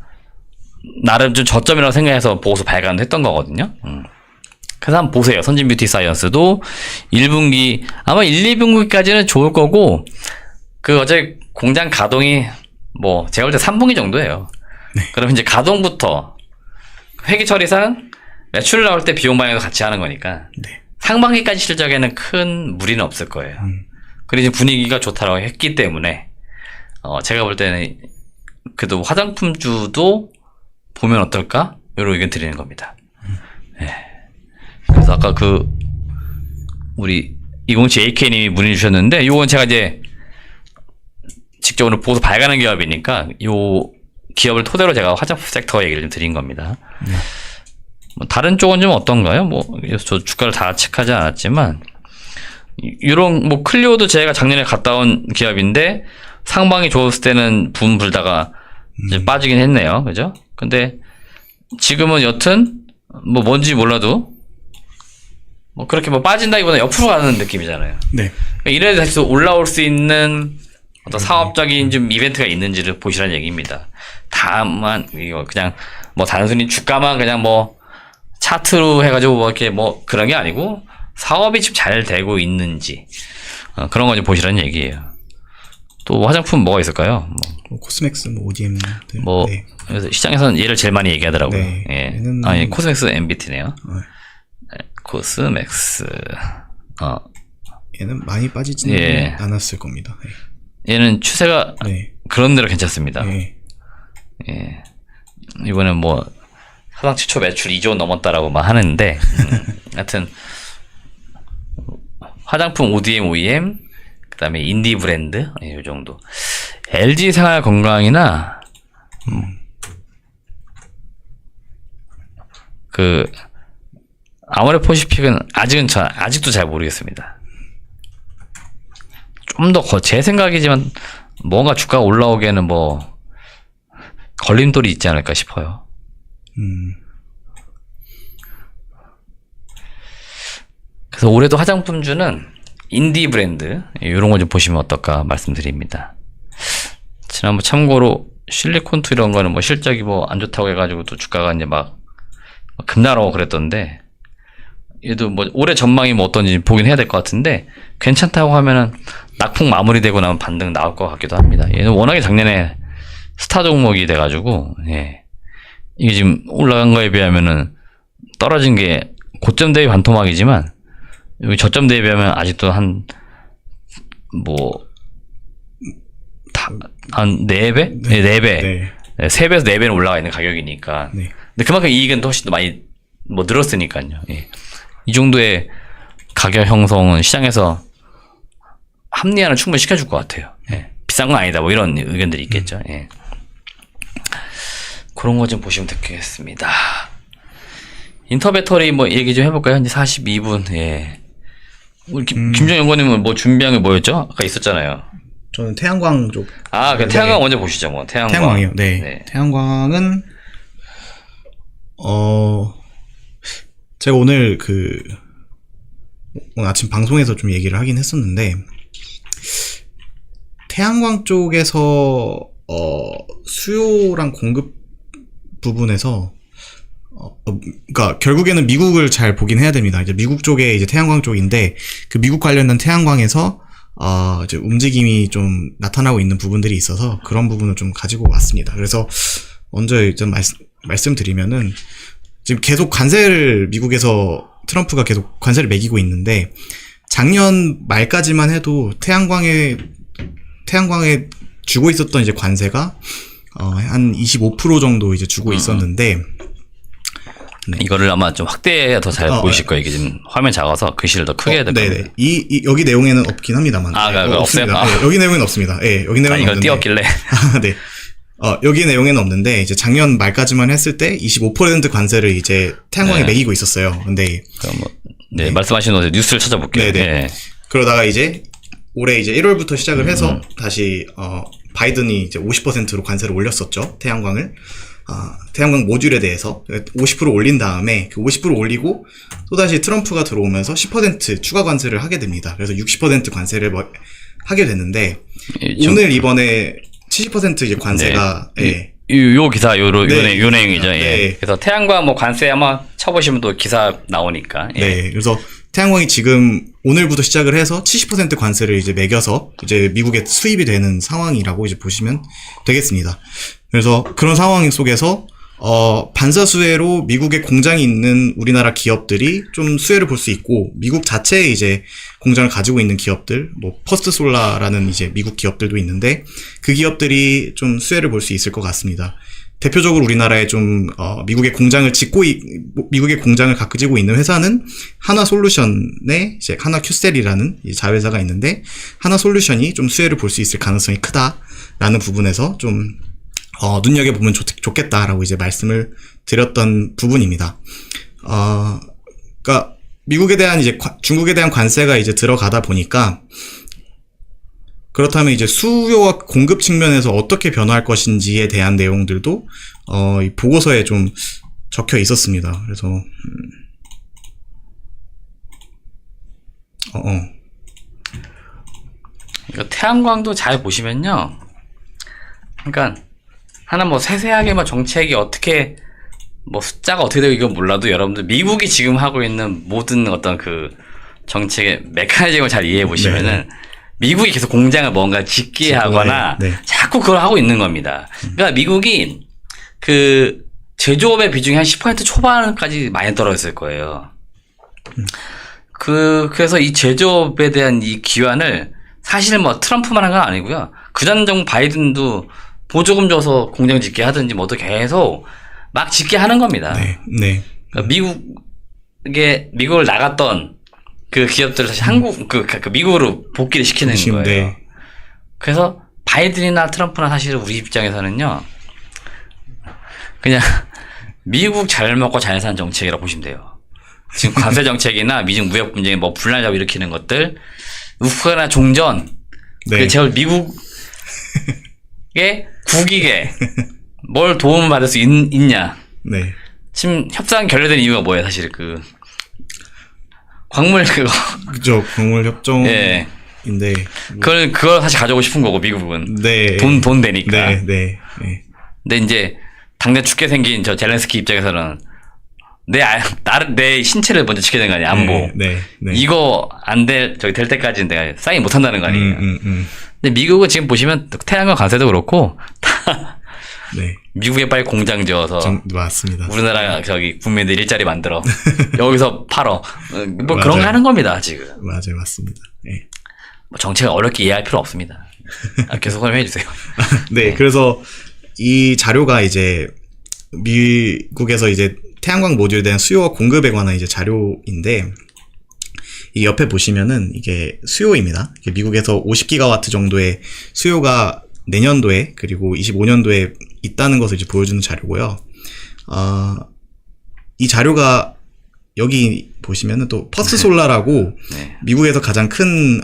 나름 좀 저점이라고 생각해서 보고서 발간을 했던 거거든요. 그래서 한번 보세요. 선진 뷰티 사이언스도 1분기, 아마 1, 2분기까지는 좋을 거고, 그 어차피 공장 가동이 뭐 제가 볼 때 3분기 정도예요. 그럼 이제 가동부터 회계 처리상 매출 나올 때 비용 방향도 같이 하는 거니까 상반기까지 실적에는 큰 무리는 없을 거예요. 그리고 이제 분위기가 좋다라고 했기 때문에 제가 볼 때는 그래도 화장품주도 보면 어떨까? 이런 의견 드리는 겁니다. 네. 그래서 아까 그 우리 2078K님이 문의 주셨는데, 이건 제가 이제 직접 오늘 보고서 발간한 기업이니까 이 기업을 토대로 제가 화장품 섹터 얘기를 좀 드린 겁니다. 뭐 다른 쪽은 좀 어떤가요? 뭐 저 주가를 다 체크하지 않았지만 이런 뭐 클리오도 제가 작년에 갔다 온 기업인데 상방이 좋았을 때는 붐 불다가 이제 빠지긴 했네요. 그죠? 근데 지금은 여튼 뭐 뭔지 몰라도 뭐 그렇게 뭐 빠진다기보다 옆으로 가는 느낌이잖아요. 그러니까 이래도 다시 올라올 수 있는 어떤 사업적인 좀 이벤트가 있는지를 보시라는 얘기입니다. 다만 이거 그냥 뭐 단순히 주가만 그냥 뭐 차트로 해가지고 뭐 이렇게 뭐 그런 게 아니고 사업이 지금 잘 되고 있는지 그런 거 좀 보시라는 얘기예요. 또 화장품 뭐가 있을까요? 뭐 코스맥스, 뭐 ODM들. 뭐 네. 그래서 시장에서는 얘를 제일 많이 얘기하더라고요. 네. 예. 얘는- 아니 코스맥스 MBT네요. 코스맥스. 얘는 많이 빠지지는 예. 않았을 겁니다. 네. 얘는 추세가 네. 그런 대로 괜찮습니다. 네. 예. 이번엔 뭐 사상 최초 매출 2조 넘었다라고 막 하는데 하여튼 화장품 ODM, OEM 그다음에 인디 브랜드 이 정도. LG 생활 건강이나 그 아모레퍼시픽은 아직도 잘 모르겠습니다. 좀 더 제 생각이지만 뭔가 주가가 올라오기에는 뭐 걸림돌이 있지 않을까 싶어요. 그래서 올해도 화장품주는 인디 브랜드 이런 거 좀 보시면 어떨까 말씀드립니다. 지난번 참고로 실리콘투 이런 거는 뭐 실적이 뭐 안 좋다고 해가지고 또 주가가 이제 막 급락하고 그랬던데 얘도 뭐 올해 전망이 뭐 어떤지 보긴 해야 될 것 같은데 괜찮다고 하면은 낙폭 마무리되고 나면 반등 나올 것 같기도 합니다. 얘는 워낙에 작년에 스타 종목이 돼가지고 예. 이게 지금 올라간 거에 비하면은 떨어진 게 고점 대비 반토막이지만 여기 저점 대비하면 아직도 한 4배? 네, 4배. 네. 3배에서 4배는 올라가 있는 가격이니까. 네. 근데 그만큼 이익은 또 훨씬 더 많이 늘었으니까요. 예. 이 정도의 가격 형성은 시장에서 합리화는 충분히 시켜줄 것 같아요. 예. 비싼 건 아니다. 뭐 이런 의견들이 있겠죠. 예. 그런 거 좀 보시면 되겠습니다. 인터배터리 뭐 얘기 좀 해볼까요? 이제 42분. 예. 우리 김정연 연구원님은 뭐 준비한 게 뭐였죠? 아까 있었잖아요. 저는 태양광 쪽. 그 태양광 먼저 보시죠. 뭐 태양광이요. 네. 네. 태양광은 제가 오늘 오늘 아침 방송에서 좀 얘기를 하긴 했었는데 태양광 쪽에서 수요랑 공급 부분에서 그러니까 결국에는 미국을 잘 보긴 해야 됩니다. 이제 미국 쪽에 이제 태양광 쪽인데 그 미국 관련된 태양광에서 이제 움직임이 좀 나타나고 있는 부분들이 있어서 그런 부분을 좀 가지고 왔습니다. 그래서 먼저 일단 말씀드리면은 지금 계속 관세를 미국에서 트럼프가 계속 관세를 매기고 있는데 작년 말까지만 해도 태양광에 주고 있었던 이제 관세가 한 25% 정도 이제 주고 있었는데 네. 이거를 아마 좀 확대해야 더 잘 보이실 거예요. 이게 지금 화면 작아서 글씨를 더 크게 해야 될 네네. 겁니다. 여기 내용에는 없긴 합니다만. 없어요? 네, 여기 내용에는 없습니다. 예, 여기 내용에는 이걸 없는데. 띄웠길래. 네. 여기 내용에는 없는데, 이제 작년 말까지만 했을 때 25% 관세를 이제 태양광에 네. 매기고 있었어요. 근데. 그럼 네, 말씀하신 대로 뉴스를 찾아볼게요. 네네. 네. 그러다가 이제 올해 이제 1월부터 시작을 해서 다시, 바이든이 이제 50%로 관세를 올렸었죠. 태양광을. 태양광 모듈에 대해서 50% 올린 다음에 그 50% 올리고 또다시 트럼프가 들어오면서 10% 추가 관세를 하게 됩니다. 그래서 60% 관세를 하게 됐는데 오늘 이번에 70% 이제 관세가 네. 요 기사 요 네. 내용이죠. 예. 네. 그래서 태양광 뭐 관세 아마 쳐보시면 또 기사 나오니까. 예. 네. 그래서 태양광이 지금 오늘부터 시작을 해서 70% 관세를 이제 매겨서 이제 미국에 수입이 되는 상황이라고 이제 보시면 되겠습니다. 그래서 그런 상황 속에서 반사수혜로 미국에 공장이 있는 우리나라 기업들이 좀 수혜를 볼 수 있고 미국 자체에 이제 공장을 가지고 있는 기업들, 뭐 퍼스트 솔라라는 이제 미국 기업들도 있는데 그 기업들이 좀 수혜를 볼 수 있을 것 같습니다. 대표적으로 우리나라에 좀 미국에 공장을 미국에 공장을 가지고 있는 회사는 하나솔루션의 이제 하나큐셀이라는 자회사가 있는데 하나솔루션이 좀 수혜를 볼 수 있을 가능성이 크다라는 부분에서 좀 눈여겨보면 좋겠다라고 이제 말씀을 드렸던 부분입니다. 그러니까 미국에 대한 이제 중국에 대한 관세가 이제 들어가다 보니까 그렇다면 이제 수요와 공급 측면에서 어떻게 변화할 것인지에 대한 내용들도 이 보고서에 좀 적혀 있었습니다. 그래서 이거 태양광도 잘 보시면요. 그러니까 하나 뭐 세세하게 뭐 정책이 어떻게 뭐 숫자가 어떻게 되고 이건 몰라도 여러분들 미국이 지금 하고 있는 모든 어떤 그 정책의 메커니즘을 잘 이해해 보시면은 네. 미국이 계속 공장을 뭔가 짓게 하거나 네. 자꾸 그걸 하고 있는 겁니다. 그러니까 미국이 그 제조업의 비중이 한 10% 초반까지 많이 떨어졌을 거예요. 그래서 이 제조업에 대한 이 기반을 사실 뭐 트럼프만 한 건 아니고요. 그전 정부 바이든도 보조금 줘서 공장 짓게 하든지 뭐도 계속 막 짓게 하는 겁니다. 네. 네. 그러니까 미국을 나갔던 그 기업들을 다시 그 미국으로 복귀를 시키는 거예요. 네. 그래서 바이든이나 트럼프나 사실은 우리 입장에서는요, 그냥 미국 잘 먹고 잘 사는 정책이라고 보시면 돼요. 지금 관세 정책이나 미중 무역 분쟁에 뭐 분란을 일으키는 것들, 우크라이나 종전, 네. 제가 미국의 국익에 뭘 도움을 받을 수 있냐. 네. 지금 협상 결렬된 이유가 뭐예요, 사실 그 광물 그거. 그죠. 광물 협정인데. 예. 그걸 사실 가져오고 싶은 거고 미국은. 네. 돈 되니까. 네. 네. 네. 근데 이제 당장 죽게 생긴 저 젤렌스키 입장에서는 내 신체를 먼저 지켜야 되는 거 아니야, 안보. 네. 네. 이거 될 때까지는 내가 사인 못 한다는 거 아니에요. 근데 미국은 지금 보시면 태양광 관세도 그렇고 다 네. 미국에 빨리 공장 지어서 맞습니다. 우리나라 국민들 일자리 만들어 여기서 팔어 뭐 그런 거 맞아요. 하는 겁니다 지금. 맞아요, 맞습니다. 네. 뭐 정책을 어렵게 이해할 필요 없습니다. 계속 설명해 주세요. 네, 그래서 이 자료가 이제 미국에서 이제 태양광 모듈에 대한 수요와 공급에 관한 이제 자료인데, 이 옆에 보시면은 이게 수요입니다. 이게 미국에서 50기가와트 정도의 수요가 내년도에 그리고 25년도에 있다는 것을 이제 보여주는 자료고요. 이 자료가 여기 보시면은 또 퍼스솔라라고 네. 미국에서 가장 큰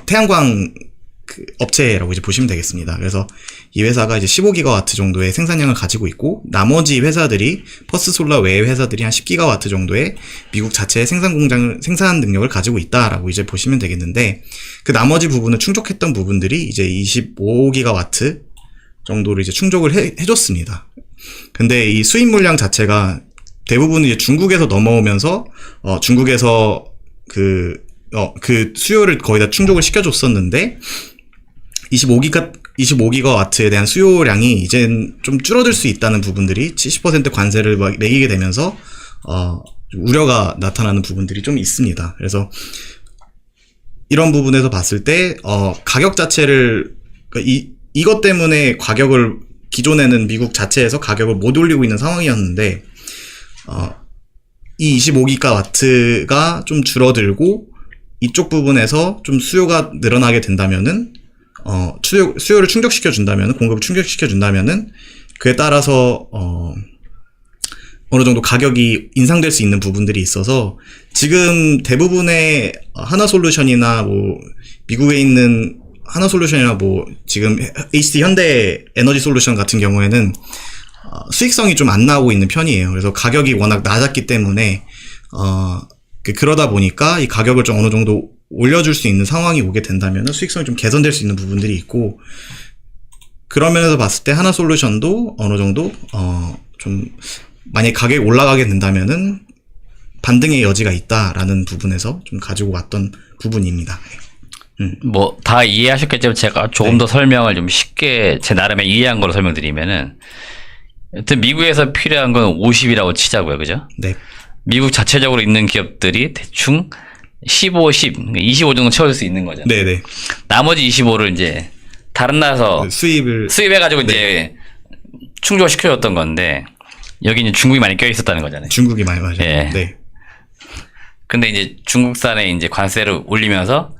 태양광 그 업체라고 이제 보시면 되겠습니다. 그래서 이 회사가 이제 15기가와트 정도의 생산량을 가지고 있고, 나머지 회사들이 퍼스솔라 외의 회사들이 한 10기가와트 정도의 미국 자체의 생산 능력을 가지고 있다라고 이제 보시면 되겠는데, 그 나머지 부분을 충족했던 부분들이 이제 25기가와트 정도를 이제 충족을 해줬습니다. 근데 이 수입 물량 자체가 대부분 이제 중국에서 넘어오면서 중국에서 그 수요를 거의 다 충족을 시켜줬었는데, 25기가와트에 대한 수요량이 이젠 좀 줄어들 수 있다는 부분들이 70% 관세를 매기게 되면서 우려가 나타나는 부분들이 좀 있습니다. 그래서 이런 부분에서 봤을 때 가격 자체를, 그러니까 이것 때문에 기존에는 미국 자체에서 가격을 못 올리고 있는 상황이었는데, 이 25기가와트가 좀 줄어들고 이쪽 부분에서 좀 수요가 늘어나게 된다면은, 수요를 충족시켜 준다면은, 공급을 충족시켜 준다면은, 그에 따라서 어느 정도 가격이 인상될 수 있는 부분들이 있어서, 지금 대부분의 하나솔루션이나 뭐 미국에 있는 하나솔루션이나 뭐 지금 HD 현대 에너지 솔루션 같은 경우에는 수익성이 좀 안 나오고 있는 편이에요. 그래서 가격이 워낙 낮았기 때문에 그러다 보니까 이 가격을 좀 어느 정도 올려줄 수 있는 상황이 오게 된다면 수익성이 좀 개선될 수 있는 부분들이 있고, 그런 면에서 봤을 때 하나솔루션도 어느 정도 좀 만약 가격이 올라가게 된다면은 반등의 여지가 있다라는 부분에서 좀 가지고 왔던 부분입니다. 뭐 다 이해하셨겠지만 제가 조금 더 설명을 좀 쉽게 제 나름의 이해한 걸로 설명드리면은, 여튼 미국에서 필요한 건 50이라고 치자고요, 그죠? 네. 미국 자체적으로 있는 기업들이 대충 15, 10, 25 정도 채울 수 있는 거잖아요. 네네. 나머지 25를 이제 다른 나라에서 수입해가지고 이제 충족을 시켜줬던 건데, 여기 이제 중국이 많이 껴있었다는 거잖아요. 중국이 많이 맞아요. 예. 네. 근데 이제 중국산에 이제 관세를 올리면서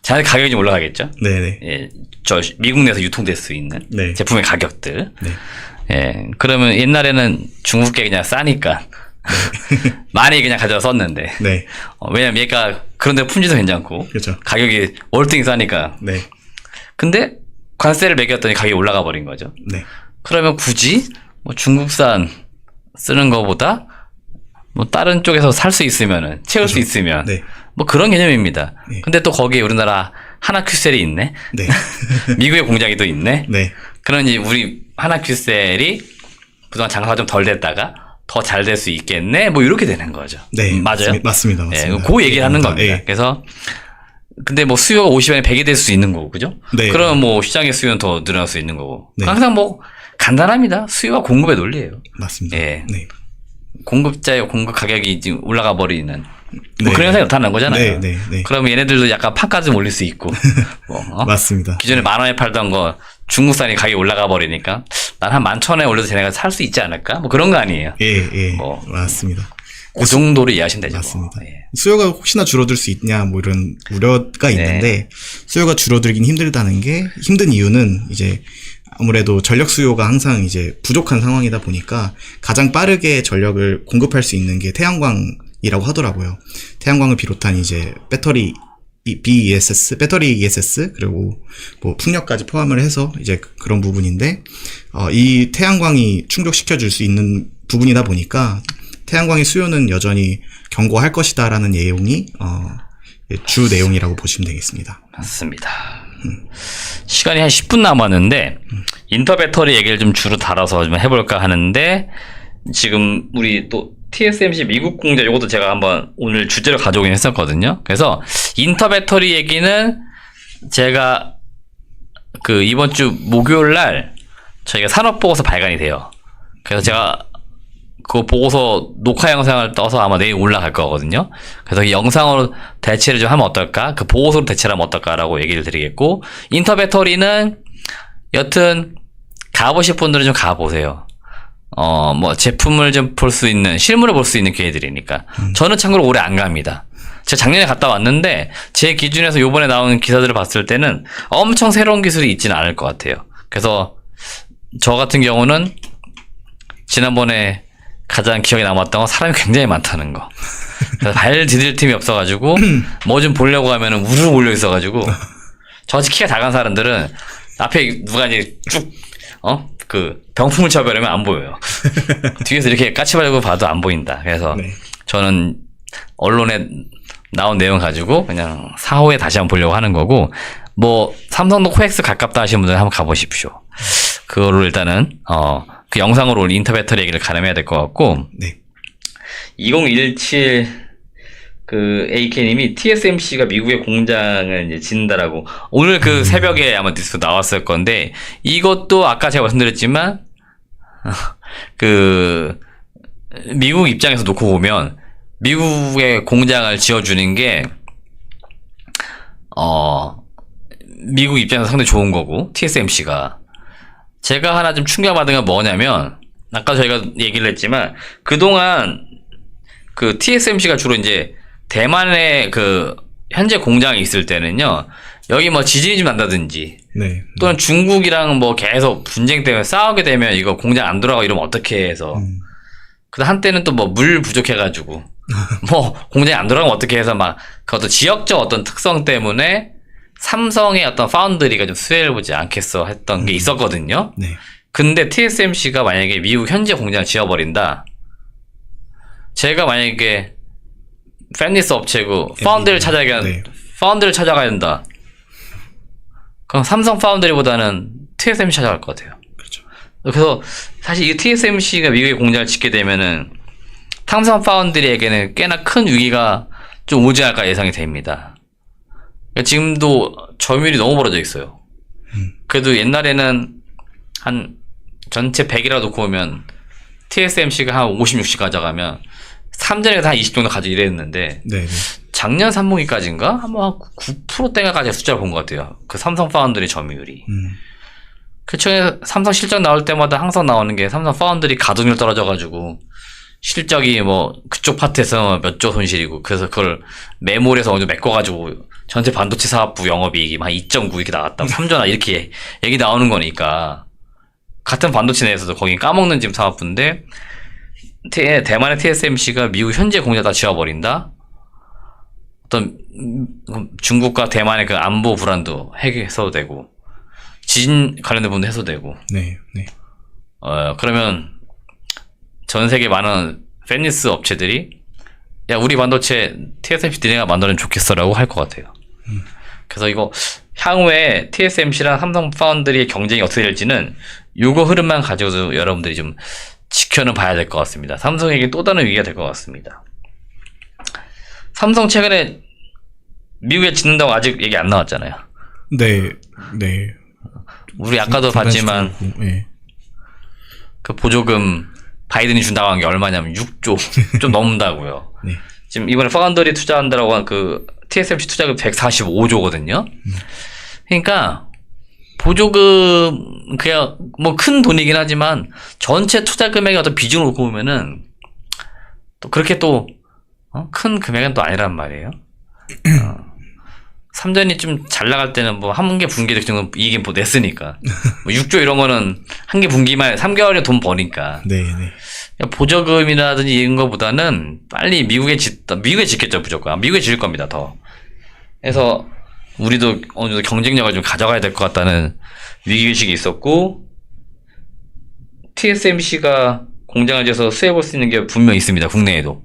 자연 가격이 좀 올라가겠죠. 네네. 예, 저 미국 내에서 유통될 수 있는 네. 제품의 가격들. 네. 예, 그러면 옛날에는 중국계 그냥 싸니까 많이 그냥 가져다 썼는데. 네. 왜냐면 얘가 그런데 품질도 괜찮고. 그렇죠. 가격이 월등히 싸니까. 네. 근데 관세를 매겼더니 가격이 올라가 버린 거죠. 네. 그러면 굳이 뭐 중국산 쓰는 거보다 뭐 다른 쪽에서 살 수 있으면은 채울 수 있으면 네. 뭐 그런 개념입니다. 네. 근데 또 거기에 우리나라 하나큐셀이 있네. 네. 미국의 공장이 또 있네. 네. 그러니 우리 하나큐셀이 그동안 장사가 좀 덜 됐다가 더 잘 될 수 있겠네? 뭐 이렇게 되는 거죠. 네. 맞아요? 맞습니다. 예, 그 얘기를 하는 겁니다. 예. 그래서 근데 뭐 수요가 50원에 100이 될 수 있는 거고, 그죠? 네. 그러면 뭐 시장의 수요는 더 늘어날 수 있는 거고. 네. 항상 뭐 간단합니다. 수요와 공급의 논리예요. 맞습니다. 예. 네. 공급자의 공급 가격이 지금 올라가 버리는 뭐 네. 그런 현상이 나타나는 거잖아요. 네. 네. 그러면 얘네들도 약간 판가좀 올릴 수 있고. 뭐, 맞습니다. 기존에 10,000원에 팔던 거 중국산이 가격이 올라가 버리니까 난 한 11,000원에 올려도 쟤네가 살 수 있지 않을까? 뭐 그런 거 아니에요. 예. 뭐. 맞습니다. 그 정도로 이해하시면 되죠. 맞습니다. 뭐. 예. 수요가 혹시나 줄어들 수 있냐 뭐 이런 우려가 있는데 수요가 줄어들긴 힘들다는 게 힘든 이유는 이제 아무래도 전력 수요가 항상 이제 부족한 상황이다 보니까 가장 빠르게 전력을 공급할 수 있는 게 태양광이라고 하더라고요. 태양광을 비롯한 이제 배터리 BESS, 배터리 ESS 그리고 뭐 풍력까지 포함을 해서 이제 그런 부분인데 이 태양광이 충족시켜 줄 수 있는 부분이다 보니까 태양광의 수요는 여전히 견고할 것이다라는 내용이 주 내용이라고 보시면 되겠습니다. 맞습니다. 시간이 한 10분 남았는데 인터 배터리 얘기를 좀 주로 달아서 좀 해볼까 하는데 지금 우리 또 TSMC 미국 공장 요것도 제가 한번 오늘 주제로 가져오긴 했었거든요. 그래서 인터 배터리 얘기는 제가 그 이번 주 목요일 날 저희가 산업 보고서 발간이 돼요. 그래서 제가 그 보고서 녹화 영상을 떠서 아마 내일 올라갈 거거든요. 그래서 이 영상으로 대체를 좀 하면 어떨까? 그 보고서로 대체를 하면 어떨까라고 얘기를 드리겠고, 인터 배터리는 여튼 가보실 분들은 좀 가보세요. 뭐 제품을 좀 볼 수 있는, 실물을 볼 수 있는 기회들이니까. 저는 참고로 올해 안 갑니다. 제가 작년에 갔다 왔는데 제 기준에서 요번에 나오는 기사들을 봤을 때는 엄청 새로운 기술이 있지는 않을 것 같아요. 그래서 저 같은 경우는 지난번에 가장 기억에 남았던 건 사람이 굉장히 많다는 거. 그래서 발 디딜 틈이 없어가지고 뭐 좀 보려고 하면은 우르르 몰려 있어가지고 저같이 키가 작은 사람들은 앞에 누가 이제 쭉 그 병풍을 쳐버리면 안 보여요. 뒤에서 이렇게 까치발고 봐도 안 보인다. 그래서 네. 저는 언론에 나온 내용 가지고 그냥 사후에 다시 한번 보려고 하는 거고, 뭐 삼성도 코엑스 가깝다 하시는 분들은 한번 가보십시오. 그거를 일단은 그 영상으로 인터 배터리 얘기를 가늠해야 될 것 같고, 네. 2017 그 AK님이 TSMC가 미국의 공장을 이제 짓는다라고 오늘 그 새벽에 아마 뉴스 나왔을 건데, 이것도 아까 제가 말씀드렸지만 그 미국 입장에서 놓고 보면 미국의 공장을 지어주는 게 미국 입장에서 상당히 좋은 거고, TSMC가 제가 하나 좀 충격받은 건 뭐냐면, 아까 저희가 얘기를 했지만 그동안 그 TSMC가 주로 이제 대만에 그 현재 공장이 있을 때는요, 여기 뭐 지진이 좀 난다든지 네. 또는 중국이랑 뭐 계속 분쟁 때문에 싸우게 되면 이거 공장 안 돌아가고 이러면 어떻게 해서 그 한때는 또 뭐 물 부족해가지고 뭐 공장이 안 돌아가면 어떻게 해서 막 그것도 지역적 어떤 특성 때문에 삼성의 어떤 파운드리가 좀 수혜를 보지 않겠어 했던 게 있었거든요. 네. 근데 TSMC가 만약에 미국 현재 공장을 지어버린다, 제가 만약에 팬리스 업체고 파운드리를 찾아가야 네. 파운드리를 찾아가야 된다. 그럼 삼성 파운드리보다는 TSMC 찾아갈 것 같아요. 그렇죠. 그래서 사실 이 TSMC가 미국에 공장을 짓게 되면은 삼성 파운드리에게는 꽤나 큰 위기가 좀 오지 않을까 예상이 됩니다. 그러니까 지금도 점유율이 너무 벌어져 있어요. 그래도 옛날에는 한 전체 100이라 놓고 보면 TSMC가 한 50, 60 가져가면 삼전에서 한 20 정도 가지고 이랬는데, 네. 작년 3분기까지인가? 아마 9%대가까지 숫자를 본 것 같아요. 그 삼성 파운드리 점유율이. 그 처음에 삼성 실적 나올 때마다 항상 나오는 게 삼성 파운드리 가동률 떨어져가지고 실적이 뭐 그쪽 파트에서 몇 조 손실이고, 그래서 그걸 매몰에서 어느 정도 메꿔가지고 전체 반도체 사업부 영업이익이 한 2.9 이렇게 나왔다. 3조나 이렇게 얘기 나오는 거니까 같은 반도체 내에서도 거기 까먹는 지금 사업부인데, 대만의 TSMC가 미국 현재 공장 다 지어버린다? 어떤 중국과 대만의 그 안보 불안도 해소도 되고, 지진 관련된 부분도 해소되고, 네. 그러면 전 세계 많은 팬리스 업체들이 야, 우리 반도체 TSMC 니네가 만들면 좋겠어라고 할 것 같아요. 그래서 이거 향후에 TSMC랑 삼성 파운드리의 경쟁이 어떻게 될지는 요거 흐름만 가지고도 여러분들이 좀 지켜는 봐야 될 것 같습니다. 삼성에게 또 다른 위기가 될 것 같습니다. 삼성 최근에 미국에 짓는다고 아직 얘기 안 나왔잖아요. 네, 네. 우리 아까도 봤지만 네. 그 보조금 바이든이 준다고 한 게 얼마냐면 6조 좀 넘는다고요. 네. 지금 이번에 파운더리 투자한다라고 한 그 TSMC 투자금 145조거든요. 그러니까 보조금 그냥 뭐 큰 돈이긴 하지만 전체 투자 금액의 어떤 비중을 놓고 보면은 또 그렇게 또 큰 금액은 또 아니란 말이에요. 삼전이 좀 잘 나갈 때는 뭐 한 개 분기 정도 이익이 뭐 냈으니까 뭐 6조 이런 거는 한 개 분기만 3개월에 돈 버니까 네, 네. 보조금이라든지 이런 거보다는 빨리 미국에 짓겠죠 무조건. 미국에 지을 겁니다 더. 그래서 우리도 어느 정도 경쟁력을 좀 가져가야 될 것 같다는 위기의식이 있었고 TSMC가 공장을 지어서 수혜 볼 수 있는 게 분명히 있습니다. 국내에도.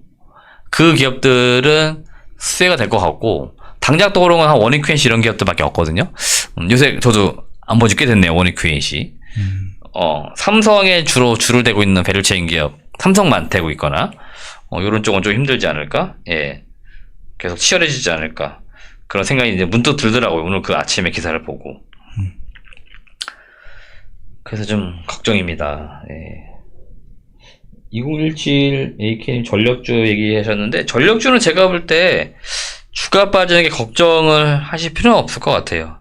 그 기업들은 수혜가 될 것 같고 당장 떠오르는 건 한 워닝크웬시 이런 기업들밖에 없거든요. 요새 저도 안 본지 꽤 됐네요. 워닝크웬시. 삼성에 주로 줄을 대고 있는 밸류체인 기업 삼성만 대고 있거나 이런 쪽은 좀 힘들지 않을까? 예, 계속 치열해지지 않을까? 그런 생각이 이제 문득 들더라고요. 오늘 그 아침에 기사를 보고. 그래서 좀 걱정입니다. 예. 2017 AK님 전력주 얘기하셨는데 전력주는 제가 볼 때 주가 빠지는 게 걱정을 하실 필요는 없을 것 같아요.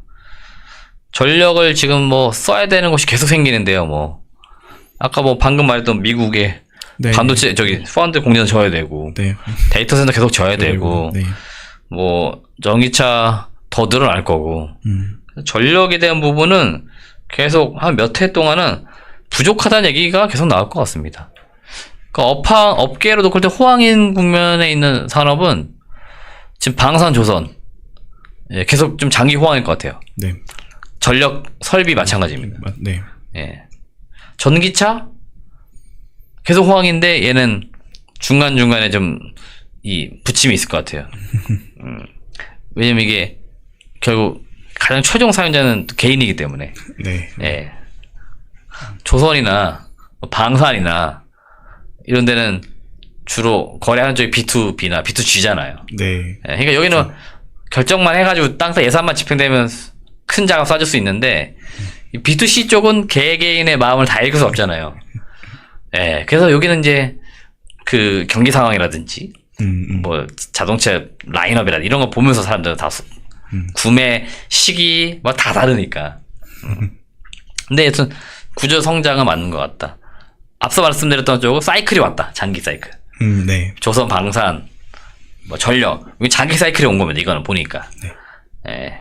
전력을 지금 뭐 써야 되는 곳이 계속 생기는데요. 뭐 아까 뭐 방금 말했던 미국의 네. 반도체 저기 펀드 공장 져야 되고 네. 데이터 센터 계속 져야 되고 네. 뭐 전기차 더 늘어날 거고 전력에 대한 부분은 계속 한 몇 해 동안은 부족하다는 얘기가 계속 나올 것 같습니다. 그러니까 업계로 놓을 때 호황인 국면에 있는 산업은 지금 방산 조선 계속 좀 장기 호황일 것 같아요. 네. 전력 설비 마찬가지입니다. 네. 예. 전기차 계속 호황인데 얘는 중간중간에 좀 이 부침이 있을 것 같아요. 왜냐면 이게 결국 가장 최종 사용자는 개인이기 때문에. 네. 예. 조선이나 방산이나 이런 데는 주로 거래하는 쪽이 B2B나 B2G잖아요. 네. 예. 그러니까 여기는 결정만 해가지고 땅사 예산만 집행되면 큰 자금 쏴줄 수 있는데 이 B2C 쪽은 개개인의 마음을 다 읽을 수 없잖아요. 예. 그래서 여기는 이제 그 경기 상황이라든지 뭐 자동차 라인업이라든지 이런 거 보면서 사람들은 다 구매 시기 뭐 다 다르니까. 근데 여튼 구조 성장은 맞는 것 같다. 앞서 말씀드렸던 쪽은 사이클이 왔다. 장기 사이클. 네. 조선 방산, 뭐 전력. 이게 장기 사이클이 온 겁니다. 이거는 보니까. 네. 예.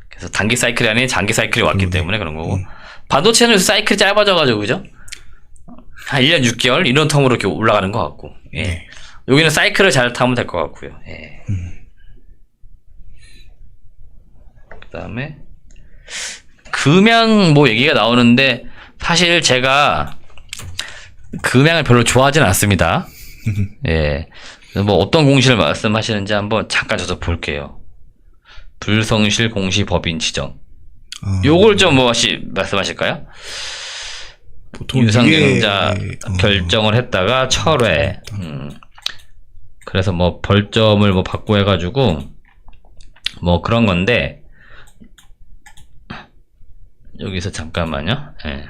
그래서 단기 사이클이 아닌 장기 사이클이 왔기 때문에 그런 거고. 반도체는 사이클이 짧아져가지고 그죠? 한 1년 6개월 이런 텀으로 이렇게 올라가는 것 같고. 예. 네. 여기는 사이클을 잘 타면 될 것 같고요. 예. 그다음에 금양 뭐 얘기가 나오는데 사실 제가 금양을 별로 좋아하지는 않습니다. 예. 뭐 어떤 공시를 말씀하시는지 한번 잠깐 저도 볼게요. 불성실 공시 법인 지정. 요걸 좀 뭐 말씀하실까요? 보통 유상증자 결정을 했다가 철회. 그래서 뭐 벌점을 뭐 받고 해가지고 뭐 그런 건데 여기서 잠깐만요. 예.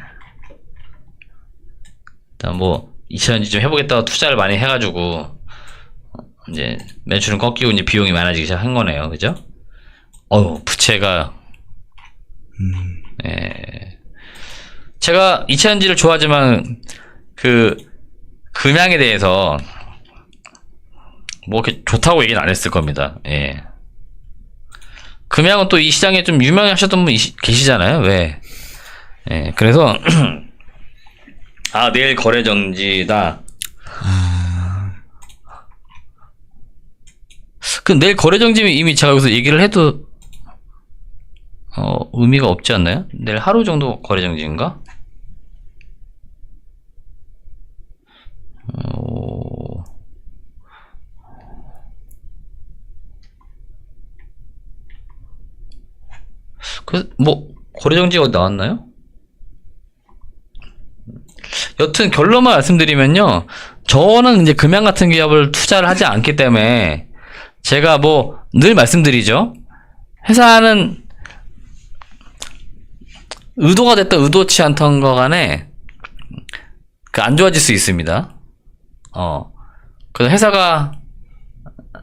일단 뭐 2000년지 좀 해보겠다고 투자를 많이 해가지고 이제 매출은 꺾이고 이제 비용이 많아지기 시작한 거네요. 그죠? 부채가 예. 제가 2000년지를 좋아하지만 그 금양에 대해서 뭐 이렇게 좋다고 얘기는 안 했을 겁니다. 예. 금양은 또 이 시장에 좀 유명하셨던 분 계시잖아요. 왜? 예. 그래서 내일 거래 정지다. 그 내일 거래 정지면 이미 제가 여기서 얘기를 해도 의미가 없지 않나요? 내일 하루 정도 거래 정지인가? 뭐 거래 정지가 나왔나요? 여튼 결론만 말씀드리면요. 저는 이제 금양 같은 기업을 투자를 하지 않기 때문에 제가 뭐 늘 말씀드리죠. 회사는 의도가 됐든 의도치 않던 거 간에 그 안 좋아질 수 있습니다. 그래서 회사가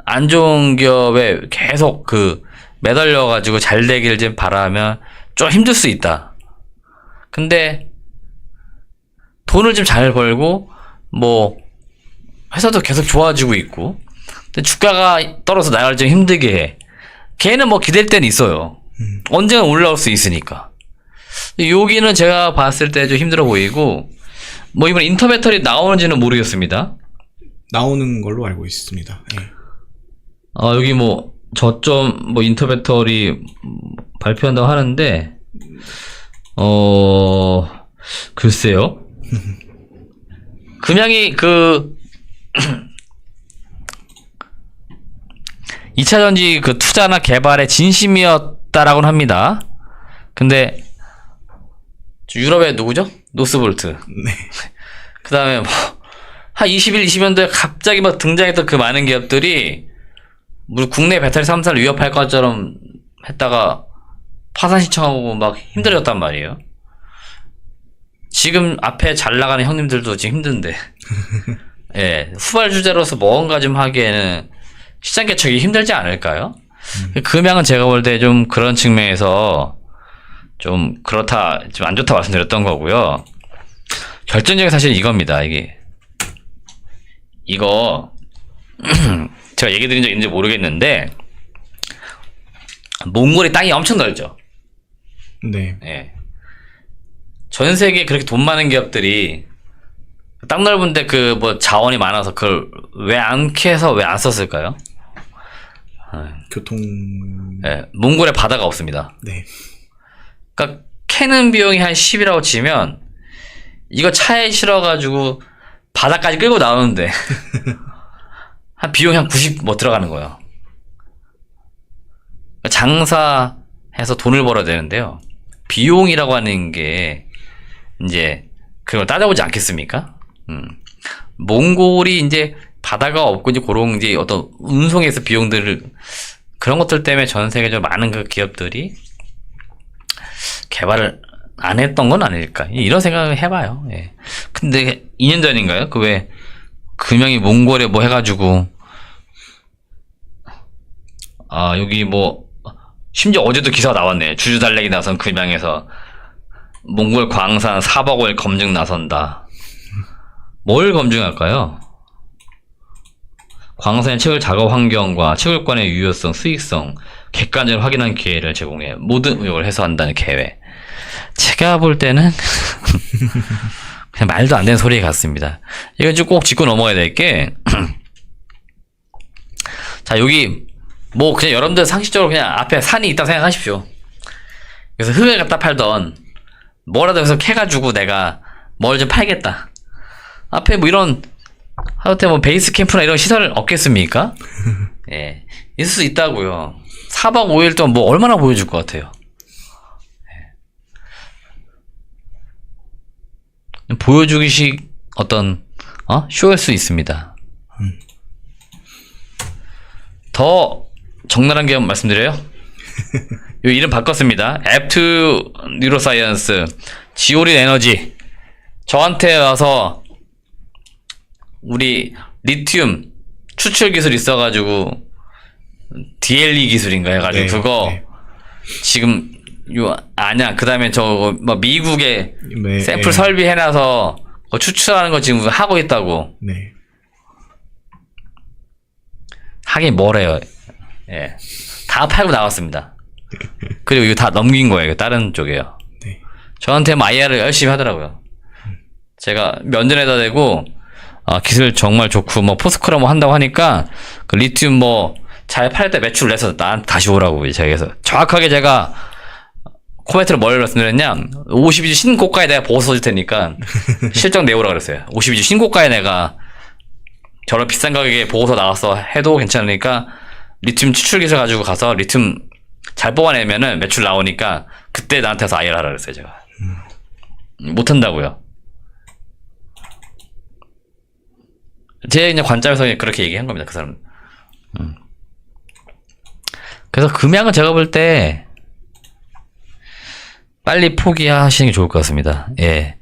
안 좋은 기업에 계속 그 매달려가지고 잘 되길 좀 바라면 좀 힘들 수 있다. 근데 돈을 좀 잘 벌고 뭐 회사도 계속 좋아지고 있고 근데 주가가 떨어져 나갈 좀 힘들게 해. 걔는 뭐 기댈 때는 있어요. 언젠가 올라올 수 있으니까. 여기는 제가 봤을 때 좀 힘들어 보이고 뭐 이번 인터배터리 나오는지는 모르겠습니다. 나오는 걸로 알고 있습니다. 예. 여기 뭐 저점 뭐 인터배터리 발표한다고 하는데 글쎄요. 금양이 그 2차전지 그 투자나 개발의 진심이었다라고는 합니다. 근데 유럽의 누구죠? 노스볼트. 네. 그 다음에 뭐 한 21, 20년도에 갑자기 막 등장했던 그 많은 기업들이 우리 국내 배터리 3사를 위협할 것처럼 했다가 파산 신청하고 막 힘들어졌단 말이에요. 지금 앞에 잘 나가는 형님들도 지금 힘든데 예, 후발주자로서 뭔가 좀 하기에는 시장 개척이 힘들지 않을까요? 금양은 제가 볼 때 좀 그런 측면에서 좀 그렇다, 좀 안 좋다 말씀드렸던 거고요. 결정적인 사실은 이겁니다. 이거 제가 얘기 드린 적 있는지 모르겠는데 몽골이 땅이 엄청 넓죠. 네. 예. 전 세계에 그렇게 돈 많은 기업들이 땅 넓은데 그 뭐 자원이 많아서 그걸 왜 안 캐서 왜 안 썼을까요? 교통. 예. 몽골에 바다가 없습니다. 네. 그러니까 캐는 비용이 한 10이라고 치면 이거 차에 실어가지고 바다까지 끌고 나오는데 한 비용이 한 90 뭐 들어가는 거예요. 장사해서 돈을 벌어야 되는데요. 비용이라고 하는 게 이제 그걸 따져보지 않겠습니까? 몽골이 이제 바다가 없고 이제 그런 이제 어떤 운송에서 비용들을 그런 것들 때문에 전 세계적으로 많은 그 기업들이 개발을 안 했던 건 아닐까 이런 생각을 해봐요. 예. 근데 2년 전인가요? 그 왜 금양이 몽골에 뭐 해가지고 여기 뭐 심지어 어제도 기사가 나왔네. 주주달래기 나선 금양에서 몽골 광산 4억 원 검증 나선다. 뭘 검증할까요? 광산의 채굴 작업 환경과 채굴권의 유효성, 수익성, 객관적으로 확인한 기회를 제공해 모든 의혹을 해소한다는 계획. 제가 볼 때는 그냥 말도 안 되는 소리 같습니다. 이건 좀 꼭 짚고 넘어가야 될 게 자, 여기 뭐 그냥 여러분들 상식적으로 그냥 앞에 산이 있다고 생각하십시오. 그래서 흙을 갖다 팔던 뭐라도 해서 캐가지고 내가 뭘 좀 팔겠다. 앞에 뭐 이런 하여튼 뭐 베이스 캠프나 이런 시설 없겠습니까? 예, 있을 수 있다고요. 4박 5일 동안 뭐 얼마나 보여줄 것 같아요. 예. 보여주기식 어떤 쇼일 수 있습니다. 더 적나라한 게 말씀드려요. 요 이름 바꿨습니다. 앱2 뉴로사이언스 지오린 에너지. 저한테 와서 우리 리튬 추출 기술 있어가지고 DLE 기술인가 해가지고 네, 그거 네. 지금 아냐 그 다음에 저거 뭐 미국에 네, 샘플 네. 설비해놔서 그거 추출하는 거 지금 하고 있다고. 네. 하긴 뭐래요. 예, 다 팔고 나왔습니다. 그리고 이거 다 넘긴 거예요. 이거 다른 쪽이에요. 네. 저한테 IR을 열심히 하더라고요. 제가 면전에다 대고 기술 정말 좋고 뭐 포스코라 뭐 한다고 하니까 그 리튬 뭐 잘 팔 때 매출 내서 나한테 다시 오라고 제가 해서 정확하게 제가 코멘트를 뭘 말씀드렸냐, 52주 신고가에 내가 보고 써줄 테니까 실적 내오라 그랬어요. 52주 신고가에 내가 저런 비싼 가격에 보고서 나왔어 해도 괜찮으니까 리튬 추출 기술 가지고 가서 리튬 잘 뽑아내면은 매출 나오니까 그때 나한테 와서 IR 하라 그랬어요. 제가 못한다고요. 제 그냥 관점에서 그냥 그렇게 얘기한 겁니다. 그 사람. 그래서 금양은 제가 볼 때 빨리 포기하시는 게 좋을 것 같습니다. 예.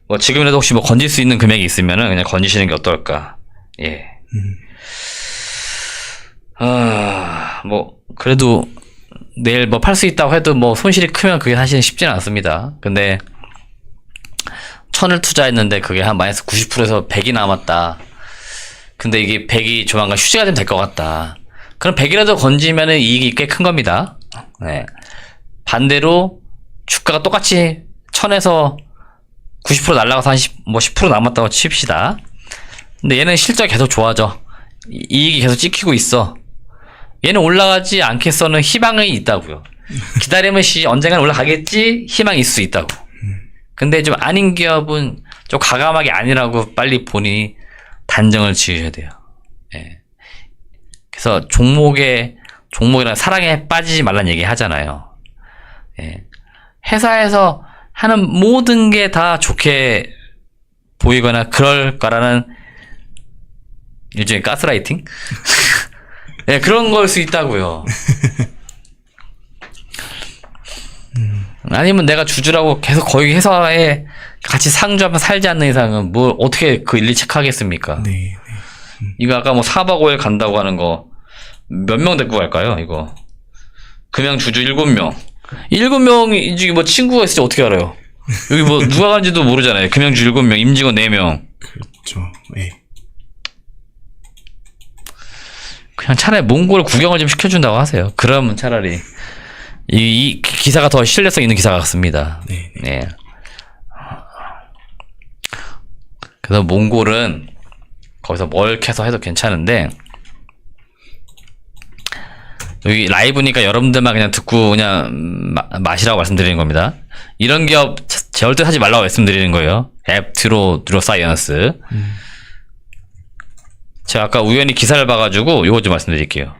뭐 지금이라도 혹시 뭐 건질 수 있는 금액이 있으면은 그냥 건지시는 게 어떨까. 예. 뭐 그래도 내일 뭐 팔 수 있다고 해도 뭐 손실이 크면 그게 사실은 쉽지는 않습니다. 근데 1000을 투자했는데 그게 한 마이너스 90%에서 100이 남았다. 근데 이게 100이 조만간 휴지가 좀 될 것 같다. 그럼 100이라도 건지면은 이익이 꽤 큰 겁니다. 네. 반대로 주가가 똑같이 1000에서 90% 날라가서 한 10% 남았다고 칩시다. 근데 얘는 실적이 계속 좋아져. 이익이 계속 찍히고 있어. 얘는 올라가지 않겠어는 희망이 있다고요. 기다리면 언젠간 올라가겠지 희망이 있을 수 있다고. 근데 좀 아닌 기업은 좀 과감하게 아니라고 빨리 본인이 단정을 지으셔야 돼요. 예. 그래서 종목이랑 사랑에 빠지지 말란 얘기 하잖아요. 예. 회사에서 하는 모든 게 다 좋게 보이거나 그럴 거라는 일종의 가스라이팅? 네, 그런 걸 수 있다고요. 아니면 내가 주주라고 계속 거기 회사에 같이 상주하면 살지 않는 이상은 뭐 어떻게 그 일일이 체크하겠습니까? 네. 이거 아까 뭐 4박 5일 간다고 하는 거 몇 명 데리고 갈까요? 이거 금양 주주 7명. 7명이 중에 뭐 친구가 있을지 어떻게 알아요? 여기 뭐 누가 간지도 모르잖아요. 금양주 7명, 임직원 4명. 그렇죠. 예. 그냥 차라리 몽골 구경을 좀 시켜준다고 하세요. 그러면 차라리 이 기사가 더 신뢰성 있는 기사 같습니다. 네. 네. 그래서 몽골은 거기서 뭘 캐서 해도 괜찮은데 여기 라이브니까 여러분들만 그냥 듣고 그냥 마시라고 말씀드리는 겁니다. 이런 기업 절대 하지 말라고 말씀드리는 거예요. 앱트로 뉴로사이언스. 제가 아까 우연히 기사를 봐가지고 이거 좀 말씀드릴게요.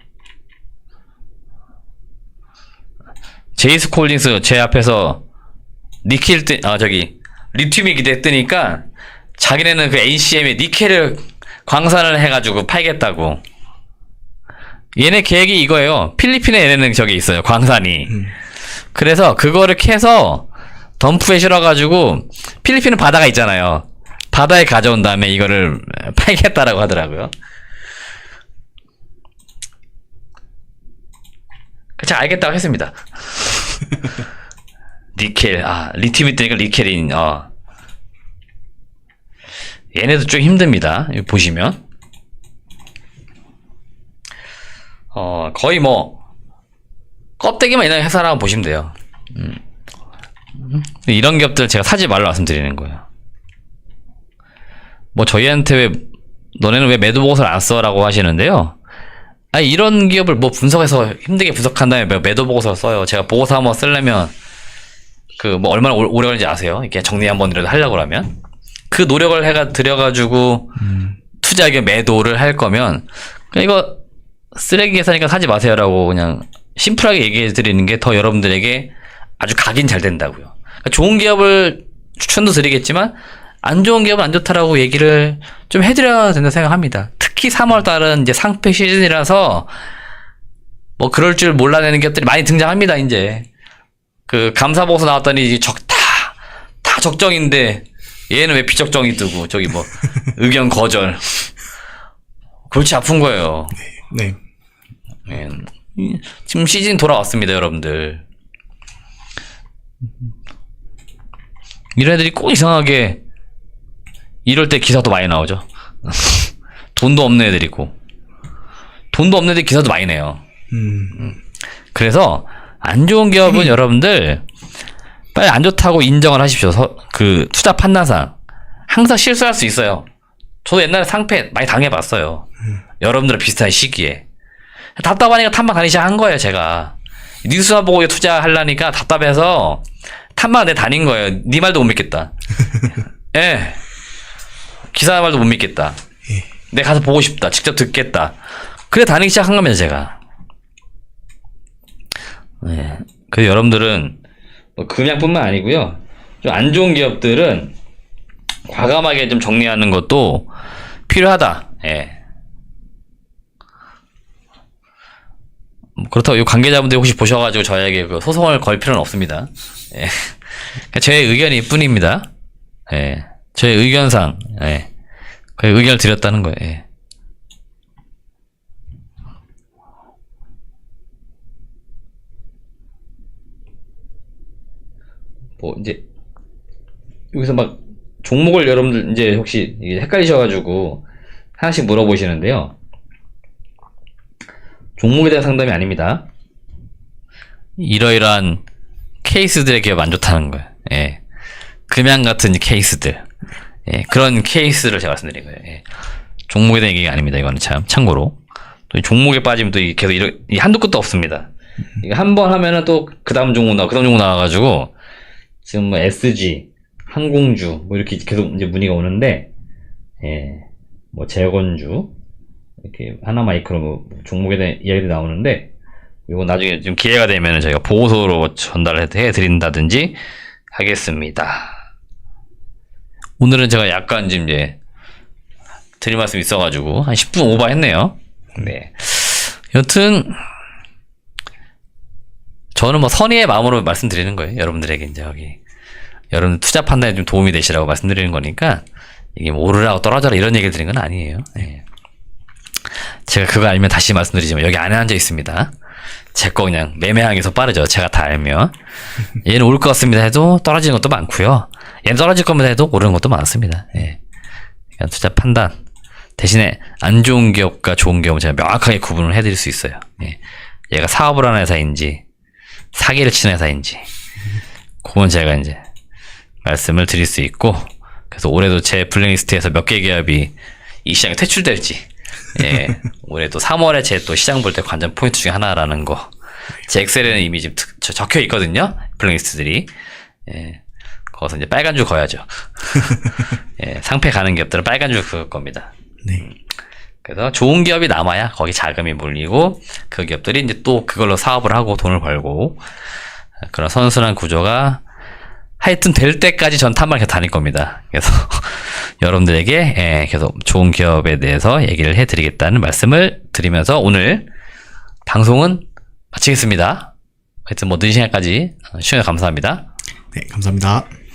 제이스콜린스 제 앞에서 리튬이 기대했더니까 자기네는 그 NCM에 니켈을 광산을 해가지고 팔겠다고. 얘네 계획이 이거예요. 필리핀에 얘네는 저기 있어요. 광산이. 그래서 그거를 캐서 덤프에 실어가지고 필리핀은 바다가 있잖아요. 바다에 가져온 다음에 이거를 팔겠다라고 하더라고요. 제가 알겠다고 했습니다. 니켈, 리튬이 뜨니까 니켈인, 얘네도 좀 힘듭니다. 여기 보시면. 거의 뭐, 껍데기만 있는 회사라고 보시면 돼요. 이런 기업들 제가 사지 말라 말씀드리는 거예요. 뭐, 저희한테 너네는 왜 매도 보고서를 안 써? 라고 하시는데요. 아니, 이런 기업을 뭐 분석해서 힘들게 분석한 다음에 매도 보고서를 써요. 제가 보고서 한번 쓰려면, 뭐, 얼마나 오래 걸리는지 아세요? 이렇게 정리 한번이라도 하려고 하면. 그 노력을 들여가지고, 투자하게 매도를 할 거면, 이거, 쓰레기 회사니까 사지 마세요라고 그냥 심플하게 얘기해 드리는 게 더 여러분들에게 아주 각인 잘 된다고요. 그러니까 좋은 기업을 추천도 드리겠지만 안 좋은 기업은 안 좋다라고 얘기를 좀 해드려야 된다 생각합니다. 특히 3월 달은 이제 상패 시즌이라서 뭐 그럴 줄 몰라내는 기업들이 많이 등장합니다. 이제 그 감사보고서 나왔더니 다 적정인데 얘는 왜 비적정이 뜨고 저기 뭐 의견 거절. 골치 아픈 거예요. 네. 네. 지금 시즌 돌아왔습니다, 여러분들. 이런 애들이 꼭 이상하게 이럴 때 기사도 많이 나오죠. 돈도 없는 애들이고 돈도 없는 애들 기사도 많이 내요. 그래서 안 좋은 기업은 여러분들 빨리 안 좋다고 인정을 하십시오. 그 투자 판단상 항상 실수할 수 있어요. 저도 옛날에 상패 많이 당해봤어요. 여러분들은 비슷한 시기에. 답답하니까 탐방 다니기 시작한 거예요, 제가. 뉴스만 보고 투자하려니까 답답해서 탐방 내 다닌 거예요. 네 말도 못 믿겠다. 예. 기사 말도 못 믿겠다. 내가 가서 보고 싶다. 직접 듣겠다. 그래 다니기 시작한 겁니다, 제가. 네. 그래서 여러분들은 뭐 금양뿐만 아니고요. 좀 안 좋은 기업들은 과감하게 좀 정리하는 것도 필요하다. 예. 그렇다고 이 관계자분들이 혹시 보셔가지고 저에게 그 소송을 걸 필요는 없습니다. 예. 그냥 제 의견일 뿐입니다. 예. 제 의견상, 예. 그 의견을 드렸다는 거예요. 예. 뭐, 이제, 여기서 막, 종목을 여러분들 이제 혹시 이게 헷갈리셔가지고 하나씩 물어보시는데요. 종목에 대한 상담이 아닙니다. 이러이러한 케이스들에 기업 안 좋다는 거예요. 예. 금양 같은 케이스들. 예. 그런 케이스를 제가 말씀드린 거예요. 예. 종목에 대한 얘기가 아닙니다. 이거는 참, 참고로. 또 이 종목에 빠지면 또 계속 이 한도 끝도 없습니다. 이거 한 번 하면은 또 그 다음 종목 그 다음 종목 나와가지고 지금 뭐 SG, 항공주, 뭐 이렇게 계속 이제 문의가 오는데, 예. 뭐 재건주, 이렇게 하나마이크로 뭐 종목에 대한 이야기도 나오는데, 이거 나중에 좀 기회가 되면은 저희가 보고서로 전달을 해드린다든지 하겠습니다. 오늘은 제가 약간 지금 이제 드릴 말씀이 있어가지고 한 10분 오버했네요. 네. 여튼 저는 뭐 선의의 마음으로 말씀드리는 거예요. 여러분들에게 이제 여러분 투자 판단에 좀 도움이 되시라고 말씀드리는 거니까 이게 뭐 오르라고 떨어져라 이런 얘기를 드리는 건 아니에요. 네. 제가 그거 알면 다시 말씀드리지만 여기 안에 앉아 있습니다. 제 거 그냥 매매하는 게 더 빠르죠. 제가 다 알면. 얘는 올 것 같습니다 해도 떨어지는 것도 많고요. 얘는 떨어질 겁니다 해도 오르는 것도 많습니다. 예. 그러니까 투자 판단. 대신에 안 좋은 기업과 좋은 기업은 제가 명확하게 구분을 해드릴 수 있어요. 예. 얘가 사업을 하는 회사인지 사기를 치는 회사인지 그건 제가 이제 말씀을 드릴 수 있고 그래서 올해도 제 블랙리스트에서 몇 개 기업이 이 시장에 퇴출될지 예, 올해 또 3월에 제 또 시장 볼 때 관전 포인트 중에 하나라는 거. 제 엑셀에는 이미 지금 적혀 있거든요. 블랙리스트들이. 예, 거기서 이제 빨간 줄 그어야죠. 예, 상패 가는 기업들은 빨간 줄 그을 겁니다. 네. 그래서 좋은 기업이 남아야 거기 자금이 몰리고 그 기업들이 이제 또 그걸로 사업을 하고 돈을 벌고 그런 선순환 구조가 하여튼 될 때까지 전 탐방을 계속 다닐 겁니다. 그래서 여러분들에게 계속 좋은 기업에 대해서 얘기를 해드리겠다는 말씀을 드리면서 오늘 방송은 마치겠습니다. 하여튼 뭐 늦은 시간까지 시청해 감사합니다. 네, 감사합니다.